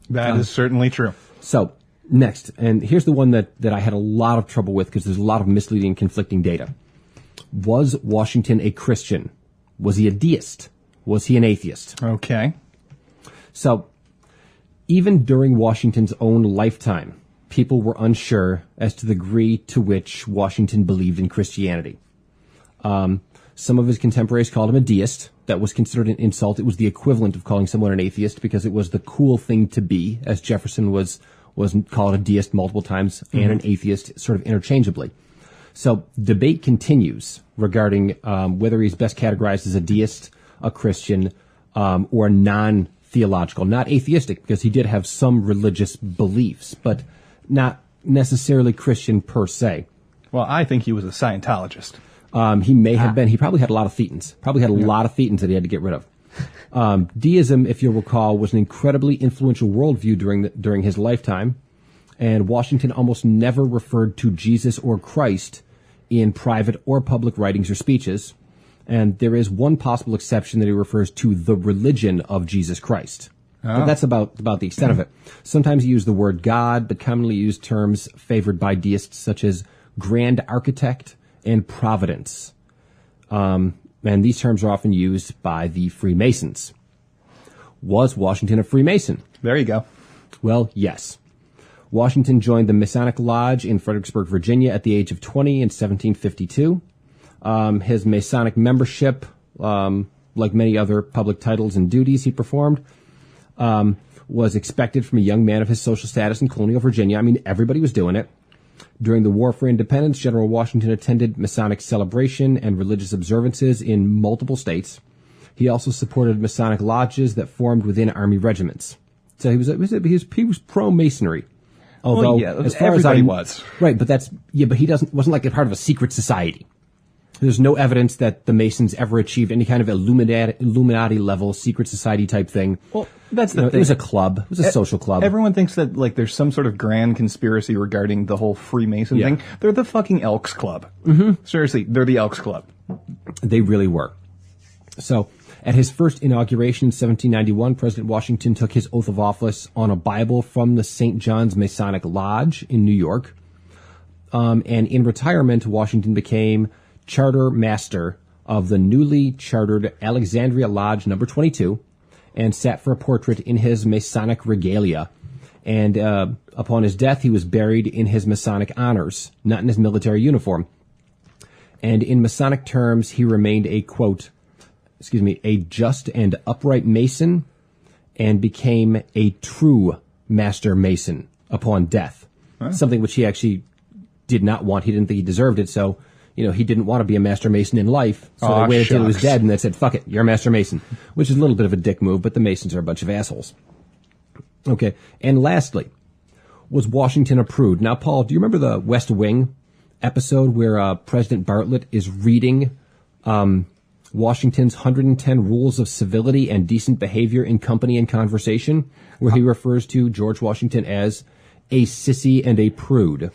Speaker 4: That is certainly true.
Speaker 3: So, next, and here's the one that I had a lot of trouble with because there's a lot of misleading and conflicting data. Was Washington a Christian? Was he a deist? Was he an atheist?
Speaker 4: Okay.
Speaker 3: So, Even during Washington's own lifetime, people were unsure as to the degree to which Washington believed in Christianity. Some of his contemporaries called him a deist. That was considered an insult. It was the equivalent of calling someone an atheist because it was the cool thing to be, as Jefferson was called a deist multiple times and an atheist sort of interchangeably. So debate continues regarding whether he's best categorized as a deist, a Christian, or non-theological, not atheistic, because he did have some religious beliefs, but not necessarily Christian per se.
Speaker 4: Well, I think he was a Scientologist.
Speaker 3: He may have been. He probably had a lot of thetans. Probably had a lot of thetans that he had to get rid of. Deism, if you'll recall, was an incredibly influential worldview during his lifetime, and Washington almost never referred to Jesus or Christ in private or public writings or speeches. And there is one possible exception that he refers to the religion of Jesus Christ. But that's about the extent of it. Sometimes he used the word God, but commonly used terms favored by deists such as grand architect and providence. And these terms are often used by the Freemasons. Was Washington a Freemason?
Speaker 4: There you go.
Speaker 3: Well, yes. Washington joined the Masonic Lodge in Fredericksburg, Virginia at the age of 20 in 1752. His Masonic membership, like many other public titles and duties he performed, was expected from a young man of his social status in colonial Virginia. I mean, everybody was doing it. During the War for Independence, General Washington attended Masonic celebration and religious observances in multiple states. He also supported Masonic lodges that formed within Army regiments. So he was pro-Masonry. Although, as far
Speaker 4: everybody
Speaker 3: as
Speaker 4: was.
Speaker 3: Right, but but he wasn't like a part of a secret society. There's no evidence that the Masons ever achieved any kind of Illuminati level secret society type thing.
Speaker 4: Well, that's the thing.
Speaker 3: It was a club. It was a social club.
Speaker 4: Everyone thinks that like there's some sort of grand conspiracy regarding the whole Freemason thing. They're the fucking Elks Club. Mm-hmm. Seriously, they're the Elks Club.
Speaker 3: They really were. So, at his first inauguration in 1791, President Washington took his oath of office on a Bible from the St. John's Masonic Lodge in New York. And in retirement, Washington became charter master of the newly chartered Alexandria Lodge number 22 and sat for a portrait in his Masonic regalia. And upon his death, he was buried in his Masonic honors, not in his military uniform. And in Masonic terms, he remained a, quote, a just and upright Mason and became a true Master Mason upon death. Huh? Something which he actually did not want. He didn't think he deserved it, so he didn't want to be a Master Mason in life, so they waited till he was dead and they said, fuck it, you're a Master Mason, which is a little bit of a dick move, but the Masons are a bunch of assholes. Okay, and lastly, was Washington a prude? Now, Paul, do you remember the West Wing episode where President Bartlett is reading Washington's 110 Rules of Civility and Decent Behavior in Company and Conversation, where he refers to George Washington as a sissy and a prude?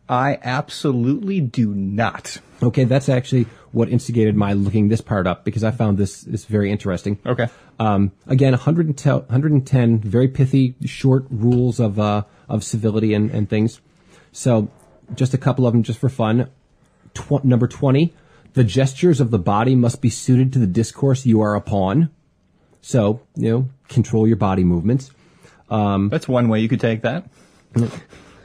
Speaker 4: I absolutely do not.
Speaker 3: Okay, that's actually what instigated my looking this part up, because I found this very interesting.
Speaker 4: Okay.
Speaker 3: Again, 110 very pithy, short rules of civility and things. So, just a couple of them just for fun. Number 20, the gestures of the body must be suited to the discourse you are upon. So, control your body movements.
Speaker 4: That's one way you could take that.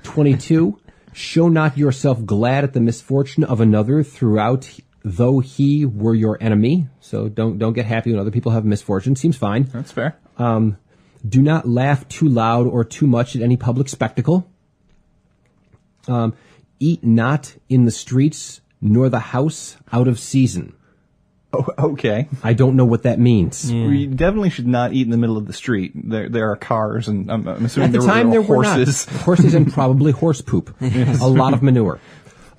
Speaker 3: 22, show not yourself glad at the misfortune of another throughout, though he were your enemy. So don't get happy when other people have misfortune. Seems fine.
Speaker 4: That's fair.
Speaker 3: Do not laugh too loud or too much at any public spectacle. Eat not in the streets, nor the house out of season.
Speaker 4: Oh, okay.
Speaker 3: I don't know what that means.
Speaker 4: Yeah. We definitely should not eat in the middle of the street. There are cars, and I'm assuming
Speaker 3: at the time there were
Speaker 4: horses.
Speaker 3: Horses and probably horse poop. A lot of manure.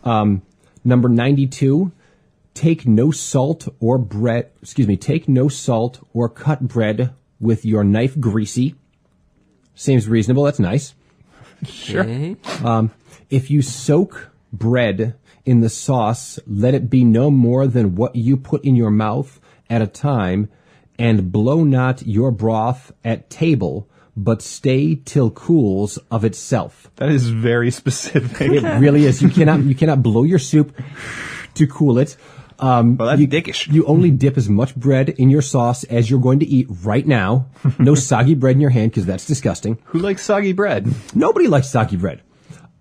Speaker 3: Number 92, take no salt or cut bread with your knife greasy. Seems reasonable. That's nice.
Speaker 4: Sure.
Speaker 3: If you soak bread in the sauce, let it be no more than what you put in your mouth at a time, and blow not your broth at table, but stay till cools of itself.
Speaker 4: That is very specific.
Speaker 3: It really is. You cannot blow your soup to cool it.
Speaker 4: Well, that's dickish.
Speaker 3: You only dip as much bread in your sauce as you're going to eat right now. No soggy bread in your hand, because that's disgusting.
Speaker 4: Who likes soggy bread?
Speaker 3: Nobody likes soggy bread.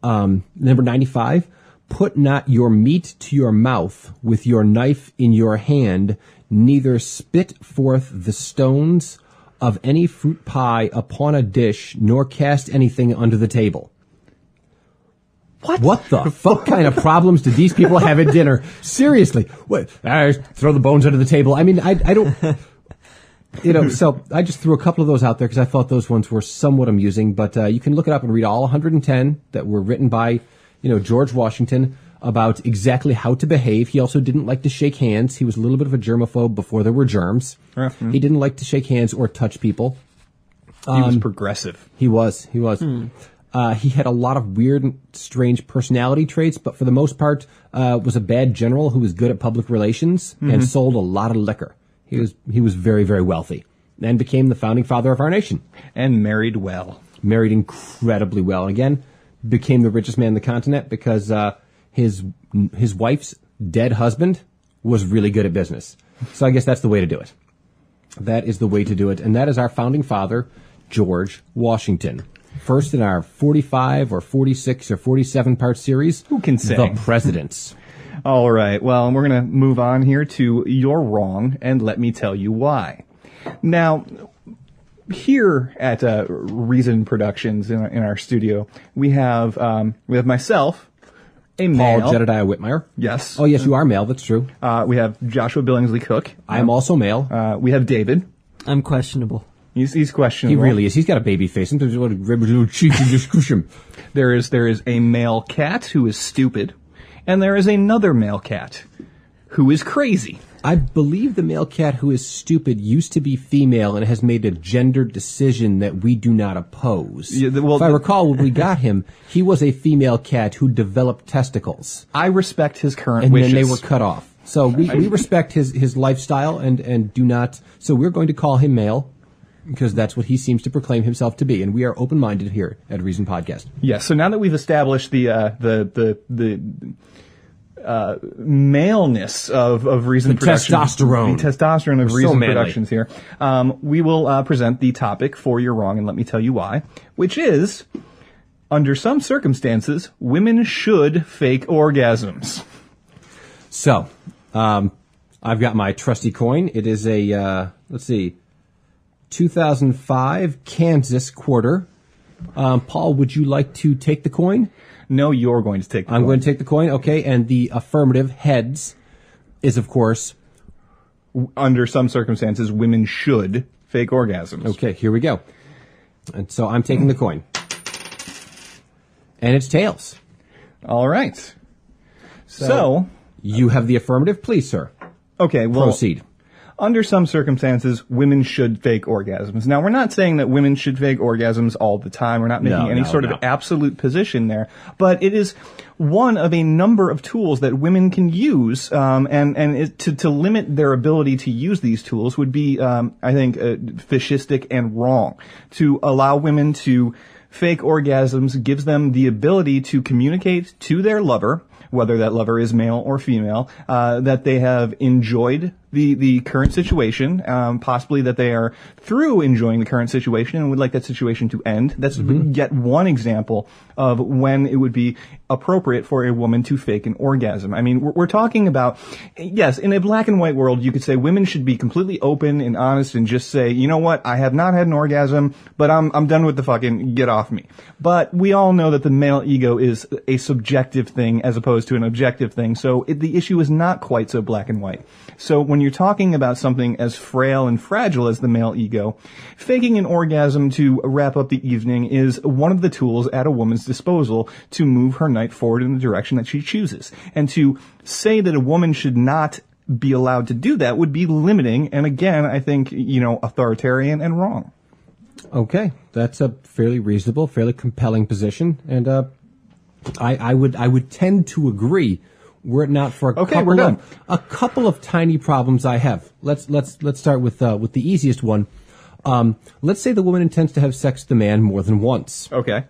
Speaker 3: Number 95, put not your meat to your mouth with your knife in your hand, neither spit forth the stones of any fruit pie upon a dish, nor cast anything under the table. What the fuck kind of problems did these people have at dinner? Seriously. What? Throw the bones under the table. I mean, I don't... So I just threw a couple of those out there because I thought those ones were somewhat amusing. But you can look it up and read all 110 that were written by, George Washington about exactly how to behave. He also didn't like to shake hands. He was a little bit of a germaphobe before there were germs. He didn't like to shake hands or touch people.
Speaker 4: He was progressive.
Speaker 3: He was. He had a lot of weird and strange personality traits, but for the most part, was a bad general who was good at public relations and sold a lot of liquor. He was very, very wealthy and became the founding father of our nation.
Speaker 4: And married well.
Speaker 3: Married incredibly well. And again, became the richest man on the continent because his wife's dead husband was really good at business. So I guess that's the way to do it. That is the way to do it. And that is our founding father, George Washington. First in our 45 or 46 or 47 part series.
Speaker 4: Who can say?
Speaker 3: The Presidents.
Speaker 4: All right. Well, we're going to move on here to You're Wrong, and let me tell you why. Now, here at Reason Productions in our studio, we have myself, a male.
Speaker 3: Paul Jedediah Whitmire.
Speaker 4: Yes.
Speaker 3: Oh, yes, you are male. That's true.
Speaker 4: We have Joshua Billingsley Cook.
Speaker 3: I am also male.
Speaker 4: We have David.
Speaker 5: I'm questionable.
Speaker 4: He's questionable.
Speaker 3: He really is. He's got a baby face. Sometimes you want to grab his little cheek and just push him.
Speaker 4: There is a male cat who is stupid, and there is another male cat who is crazy.
Speaker 3: I believe the male cat who is stupid used to be female and has made a gender decision that we do not oppose.
Speaker 4: Yeah, well,
Speaker 3: if I recall, when we got him, he was a female cat who developed testicles.
Speaker 4: I respect his current
Speaker 3: and
Speaker 4: wishes.
Speaker 3: And then they were cut off. So we respect his lifestyle and do not... So we're going to call him male, because that's what he seems to proclaim himself to be, and we are open-minded here at Reason Podcast.
Speaker 4: Yes. So now that we've established the maleness of Reason Productions,
Speaker 3: testosterone,
Speaker 4: the testosterone of Reason Productions here, we will present the topic for You're Wrong, and let me tell you why, which is, under some circumstances, women should fake orgasms.
Speaker 3: So, I've got my trusty coin. It is a 2005 Kansas quarter. Paul, would you like to take the coin?
Speaker 4: No, you're going to take the coin.
Speaker 3: I'm going to take the coin, okay. And the affirmative heads is, of course...
Speaker 4: Under some circumstances, women should fake orgasms.
Speaker 3: Okay, here we go. And so I'm taking the coin. And it's tails.
Speaker 4: All right. So
Speaker 3: you have the affirmative, please, sir.
Speaker 4: Okay, well...
Speaker 3: Proceed.
Speaker 4: Under some circumstances, women should fake orgasms. Now, we're not saying that women should fake orgasms all the time. We're not making any sort of absolute position there. But it is one of a number of tools that women can use, to limit their ability to use these tools would be, I think, fascistic and wrong. To allow women to fake orgasms gives them the ability to communicate to their lover, whether that lover is male or female, that they have enjoyed the current situation, possibly that they are through enjoying the current situation and would like that situation to end. That's yet one example of when it would be appropriate for a woman to fake an orgasm. I mean, we're talking about, yes, in a black and white world, you could say women should be completely open and honest and just say, you know what, I have not had an orgasm, but I'm done with the fucking, get off me. But we all know that the male ego is a subjective thing as opposed to an objective thing, so the issue is not quite so black and white. So when you're talking about something as frail and fragile as the male ego, faking an orgasm to wrap up the evening is one of the tools at a woman's disposal to move her night forward in the direction that she chooses. And to say that a woman should not be allowed to do that would be limiting, and again, I think, authoritarian and wrong.
Speaker 3: Okay, that's a fairly reasonable, fairly compelling position, and I would tend to agree. Were it not for a couple of tiny problems I have. Let's start with the easiest one. Let's say the woman intends to have sex with the man more than once.
Speaker 4: Okay.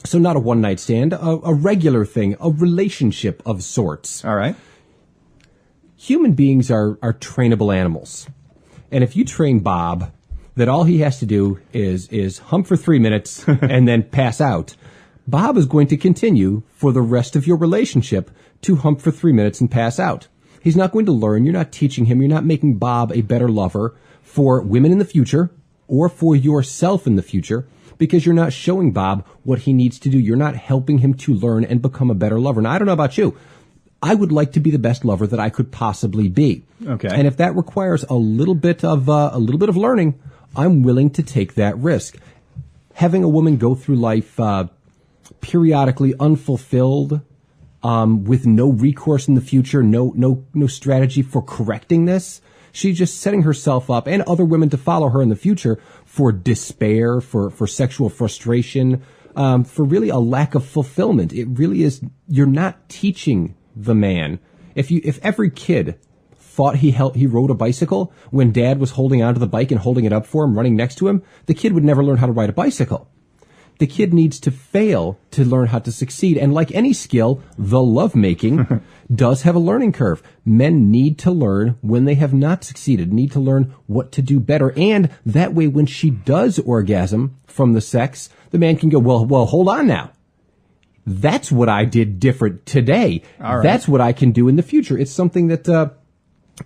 Speaker 3: So not a one night stand, a regular thing, a relationship of sorts.
Speaker 4: All right.
Speaker 3: human beings are trainable animals. And if you train Bob that all he has to do is hump for 3 minutes and then pass out, Bob is going to continue for the rest of your relationship to hump for 3 minutes and pass out. He's not going to learn. You're not teaching him. You're not making Bob a better lover for women in the future or for yourself in the future, because you're not showing Bob what he needs to do. You're not helping him to learn and become a better lover. Now, I don't know about you. I would like to be the best lover that I could possibly be.
Speaker 4: Okay.
Speaker 3: And if that requires a little bit of learning, I'm willing to take that risk. Having a woman go through life periodically unfulfilled, with no recourse in the future, no strategy for correcting this. She's just setting herself up and other women to follow her in the future for despair, for sexual frustration, for really a lack of fulfillment. It really is, you're not teaching the man. If every kid thought he rode a bicycle when dad was holding onto the bike and holding it up for him, running next to him, the kid would never learn how to ride a bicycle. The kid needs to fail to learn how to succeed. And like any skill, the lovemaking does have a learning curve. Men need to learn when they have not succeeded, need to learn what to do better. And that way, when she does orgasm from the sex, the man can go, well, hold on now. That's what I did different today.
Speaker 4: All right.
Speaker 3: That's what I can do in the future. It's something that,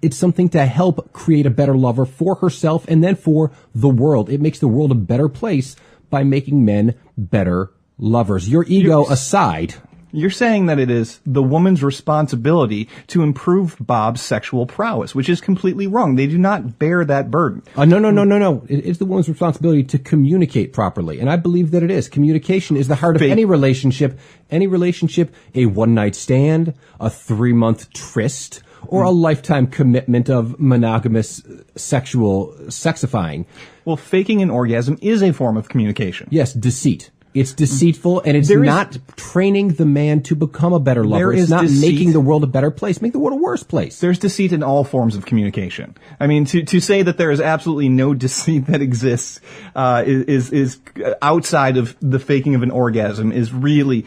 Speaker 3: it's something to help create a better lover for herself and then for the world. It makes the world a better place by making men better lovers. Your ego aside.
Speaker 4: You're saying that it is the woman's responsibility to improve Bob's sexual prowess, which is completely wrong. They do not bear that burden.
Speaker 3: No. It's the woman's responsibility to communicate properly. And I believe that it is. Communication is the heart of any relationship. Any relationship, a one-night stand, a 3-month tryst, or a lifetime commitment of monogamous sexual sexifying.
Speaker 4: Well, faking an orgasm is a form of communication.
Speaker 3: Yes, deceit. It's deceitful, and it's not training the man to become a better lover. It's not making the world a better place. Make the world a worse place.
Speaker 4: There's deceit in all forms of communication. I mean, to say that there is absolutely no deceit that exists is outside of the faking of an orgasm is really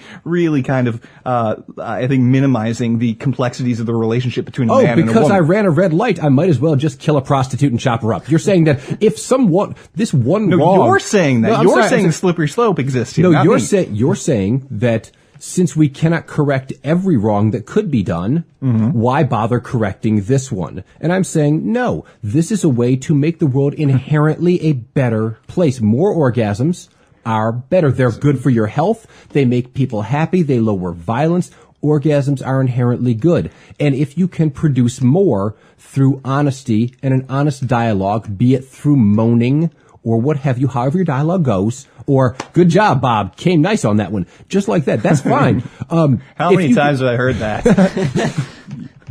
Speaker 4: kind of I think minimizing the complexities of the relationship between a man and a woman.
Speaker 3: Oh, because I ran a red light, I might as well just kill a prostitute and chop her up. You're saying that if wrong.
Speaker 4: You're saying that. You're saying the slippery slope exists here.
Speaker 3: No, you're saying that since we cannot correct every wrong that could be done, why bother correcting this one? And I'm saying, no, this is a way to make the world inherently a better place. More orgasms are better. They're good for your health. They make people happy. They lower violence. Orgasms are inherently good. And if you can produce more through honesty and an honest dialogue, be it through moaning or what have you, however your dialogue goes, or good job, Bob, came nice on that one, just like that, that's fine.
Speaker 4: How many times have I heard that?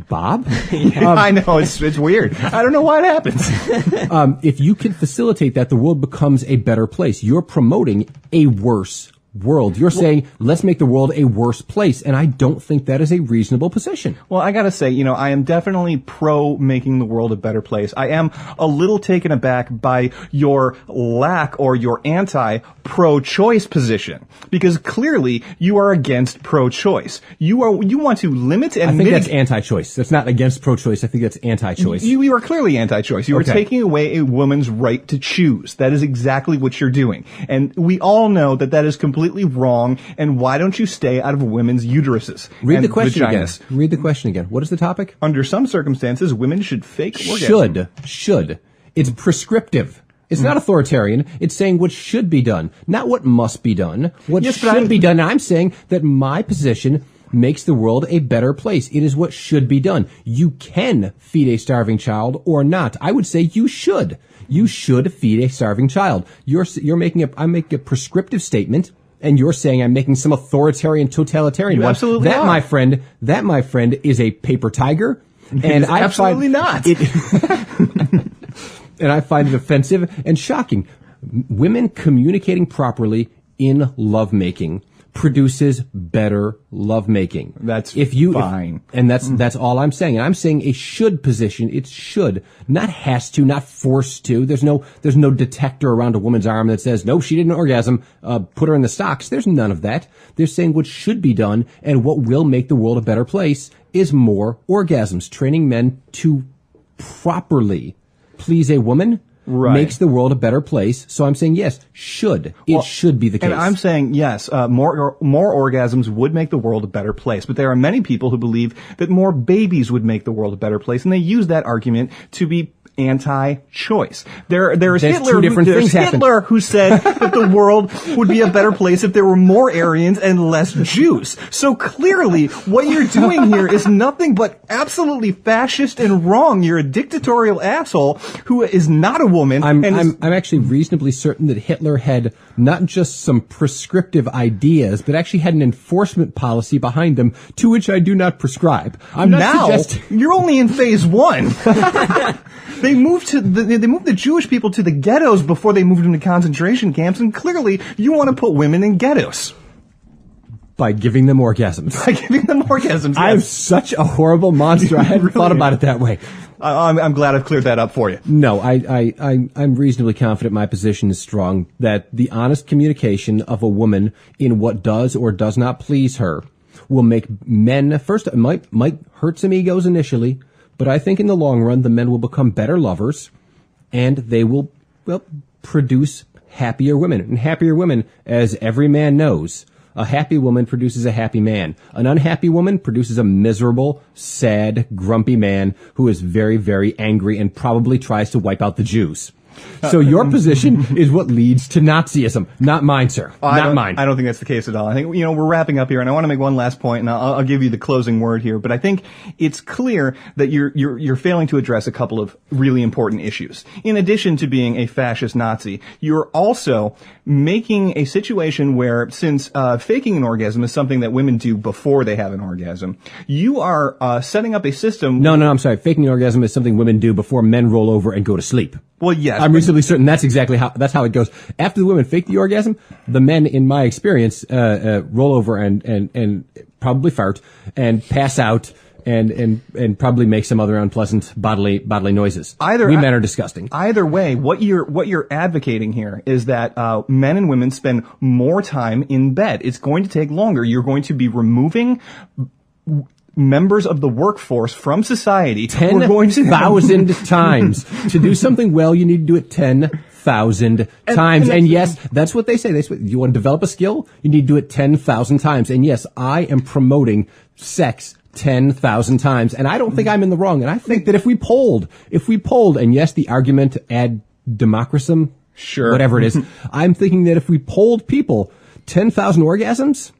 Speaker 3: Bob?
Speaker 4: I know, it's weird. I don't know why it happens.
Speaker 3: If you can facilitate that, the world becomes a better place. You're promoting a worse world. You're saying, let's make the world a worse place, and I don't think that is a reasonable position.
Speaker 4: Well, I gotta say, I am definitely pro making the world a better place. I am a little taken aback by your lack or your anti-pro-choice position, because clearly you are against pro-choice. You want to limit and
Speaker 3: I think that's anti-choice. That's not against pro-choice. I think that's anti-choice.
Speaker 4: You are clearly anti-choice. You are taking away a woman's right to choose. That is exactly what you're doing. And we all know that that is completely wrong, and why don't you stay out of women's uteruses?
Speaker 3: Read the question vaginas. Again. Read the question again. What is the topic?
Speaker 4: Under some circumstances, women should fake orgasm.
Speaker 3: Should. It's prescriptive. It's not authoritarian. It's saying what should be done, not what must be done. What should be done. I'm saying that my position makes the world a better place. It is what should be done. You can feed a starving child or not. I would say you should. You should feed a starving child. I'm making a prescriptive statement. And you're saying I'm making some authoritarian, totalitarian one.
Speaker 4: Absolutely
Speaker 3: not. That, my friend, is a paper tiger. And I
Speaker 4: absolutely not.
Speaker 3: And I find it offensive and shocking. Women communicating properly in lovemaking produces better lovemaking.
Speaker 4: That's fine.
Speaker 3: And that's all I'm saying. And I'm saying a should position. It should, not has to, not forced to. There's no detector around a woman's arm that says, no, she didn't orgasm, put her in the stocks. There's none of that. They're saying what should be done and what will make the world a better place is more orgasms. Training men to properly please a woman makes the world a better place. So I'm saying, yes, should. It should be the case.
Speaker 4: And I'm saying, yes, more orgasms would make the world a better place. But there are many people who believe that more babies would make the world a better place. And they use that argument to be anti-choice. There's Hitler who said that the world would be a better place if there were more Aryans and less Jews. So clearly, what you're doing here is nothing but absolutely fascist and wrong. You're a dictatorial asshole who is not a woman.
Speaker 3: I'm actually reasonably certain that Hitler had not just some prescriptive ideas, but actually had an enforcement policy behind them, to which I do not prescribe. I'm not suggesting.
Speaker 4: You're only in phase one. They moved the Jewish people to the ghettos before they moved them to concentration camps, and clearly you want to put women in ghettos.
Speaker 3: By giving them orgasms.
Speaker 4: Yes.
Speaker 3: I'm such a horrible monster. I hadn't thought about it that way.
Speaker 4: I'm glad I've cleared that up for you.
Speaker 3: No, I'm reasonably confident my position is strong, that the honest communication of a woman in what does or does not please her will make men, first, it might hurt some egos initially, but I think in the long run, the men will become better lovers, and they will, produce happier women. And happier women, as every man knows, a happy woman produces a happy man. An unhappy woman produces a miserable, sad, grumpy man who is very, very angry and probably tries to wipe out the Jews. So your position is what leads to Nazism, not mine, sir. Not mine.
Speaker 4: I don't think that's the case at all. I think, we're wrapping up here, and I want to make one last point, and I'll give you the closing word here. But I think it's clear that you're failing to address a couple of really important issues. In addition to being a fascist Nazi, you're also making a situation where, since faking an orgasm is something that women do before they have an orgasm, you are setting up a system.
Speaker 3: No, I'm sorry. Faking an orgasm is something women do before men roll over and go to sleep.
Speaker 4: Well, yes.
Speaker 3: I'm reasonably certain that's how it goes. After the women fake the orgasm, the men, in my experience, roll over and probably fart and pass out and probably make some other unpleasant bodily noises. We men are disgusting.
Speaker 4: Either way, what you're advocating here is that men and women spend more time in bed. It's going to take longer. You're going to be removing members of the workforce from society.
Speaker 3: 10,000 times. To do something well, you need to do it 10,000 times. And yes, that's what they say. You want to develop a skill? You need to do it 10,000 times. And yes, I am promoting sex 10,000 times. And I don't think I'm in the wrong. And I think that if we polled, and yes, the argument ad democracy,
Speaker 4: sure,
Speaker 3: whatever it is, I'm thinking that if we polled people, 10,000 orgasms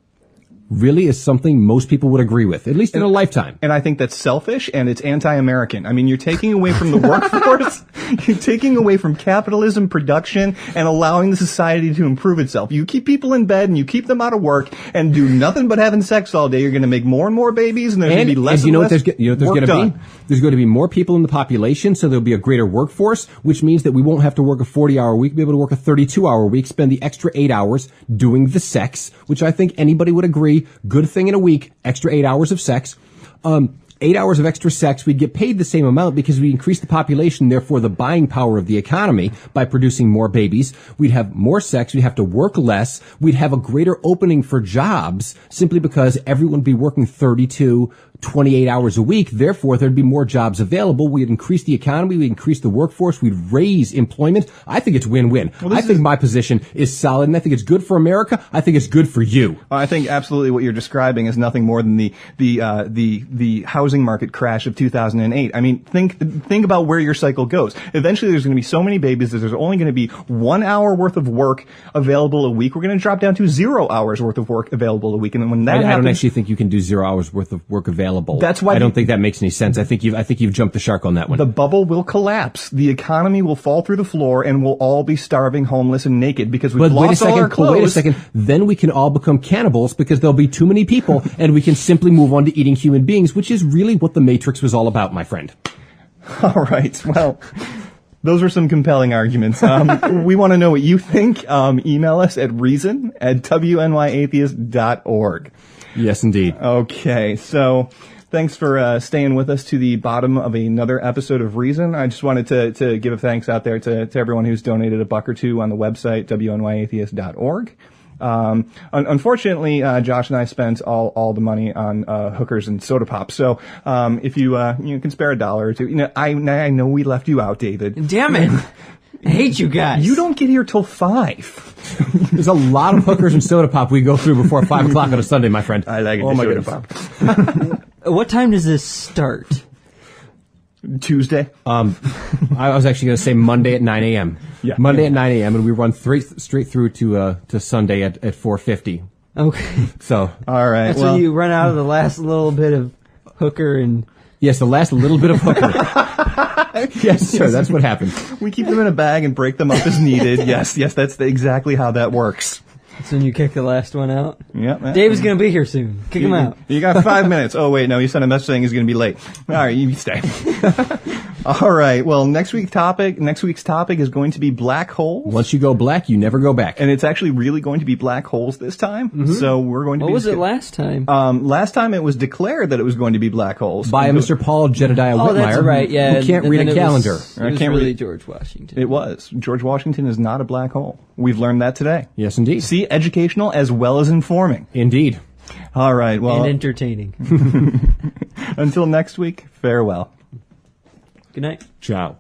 Speaker 3: really is something most people would agree with, at least in a lifetime.
Speaker 4: And I think that's selfish, and it's anti-American. I mean, you're taking away from the workforce, you're taking away from capitalism, production, and allowing the society to improve itself. You keep people in bed, and you keep them out of work, and do nothing but having sex all day. You're going to make more and more babies, and there's going to be less and less work done.
Speaker 3: There's going to be more people in the population, so there'll be a greater workforce, which means that we won't have to work a 40-hour week, be able to work a 32-hour week, spend the extra 8 hours doing the sex, which I think anybody would agree. Good thing in a week, extra 8 hours of sex. 8 hours of extra sex, we'd get paid the same amount because we increase the population, therefore the buying power of the economy by producing more babies. We'd have more sex, we'd have to work less, we'd have a greater opening for jobs simply because everyone would be working 32, 28 hours a week. Therefore, there'd be more jobs available. We'd increase the economy, we'd increase the workforce, we'd raise employment. I think it's win-win. I think my position is solid, and I think it's good for America. I think it's good for you.
Speaker 4: I think absolutely what you're describing is nothing more than the housing market crash of 2008. I mean, think about where your cycle goes. Eventually, there's going to be so many babies that there's only going to be 1 hour worth of work available a week. We're going to drop down to 0 hours worth of work available a week, and then when that happens,
Speaker 3: I don't actually think you can do 0 hours worth of work available.
Speaker 4: That's why
Speaker 3: I don't think that makes any sense. I think you've jumped the shark on that one.
Speaker 4: The bubble will collapse. The economy will fall through the floor, and we'll all be starving, homeless, and naked because we've lost all our clothes.
Speaker 3: Wait a second. Then we can all become cannibals because there'll be too many people, and we can simply move on to eating human beings, which is really what the Matrix was all about, my friend.
Speaker 4: All right. Well, Those are some compelling arguments. We want to know what you think. Email us at reason@wnyatheist.org.
Speaker 3: Yes, indeed.
Speaker 4: Okay, so thanks for staying with us to the bottom of another episode of Reason. I just wanted to give a thanks out there to everyone who's donated $1 or $2 on the website, wnyatheist.org. Unfortunately, Josh and I spent all the money on hookers and soda pop. So if you can spare $1 or $2, I know we left you out, David.
Speaker 5: Damn it! I hate you guys.
Speaker 4: You don't get here till 5.
Speaker 3: There's a lot of hookers and soda pop we go through before 5 o'clock on a Sunday, my friend.
Speaker 4: I like it.
Speaker 3: Oh my
Speaker 4: soda
Speaker 3: goodness.
Speaker 4: pop.
Speaker 5: What time does this start?
Speaker 4: Tuesday.
Speaker 3: I was actually going to say Monday at 9 a.m.
Speaker 4: Yeah.
Speaker 3: Monday at 9 a.m. and we run straight through to Sunday at 4:50.
Speaker 5: Okay.
Speaker 3: So.
Speaker 4: All right.
Speaker 5: That's when you run out of the last little bit of hooker and...
Speaker 3: Yes, the last little bit of hooker. Yes, sir. That's what happens.
Speaker 4: We keep them in a bag and break them up as needed. Yes, that's exactly how that works.
Speaker 5: That's when you kick the last one out?
Speaker 4: Yep.
Speaker 5: Dave is going to be here soon. Kick him out.
Speaker 4: You got 5 minutes. Oh, wait, no, you sent a message saying he's going to be late. All right, you stay. All right, well, next week's topic is going to be black holes.
Speaker 3: Once you go black, you never go back.
Speaker 4: And it's actually really going to be black holes this time. Mm-hmm. So we're going to
Speaker 5: What was it last time?
Speaker 4: Last time it was declared that it was going to be black holes.
Speaker 3: By Mr. Paul Jedediah Whitmire.
Speaker 5: Oh, that's right, yeah.
Speaker 3: Who can't read a calendar.
Speaker 5: It was really George Washington.
Speaker 4: It was. George Washington is not a black hole. We've learned that today.
Speaker 3: Yes, indeed.
Speaker 4: See, educational as well as informing.
Speaker 3: Indeed.
Speaker 4: All right, well.
Speaker 5: And entertaining.
Speaker 4: Until next week, farewell.
Speaker 5: Good night.
Speaker 3: Ciao.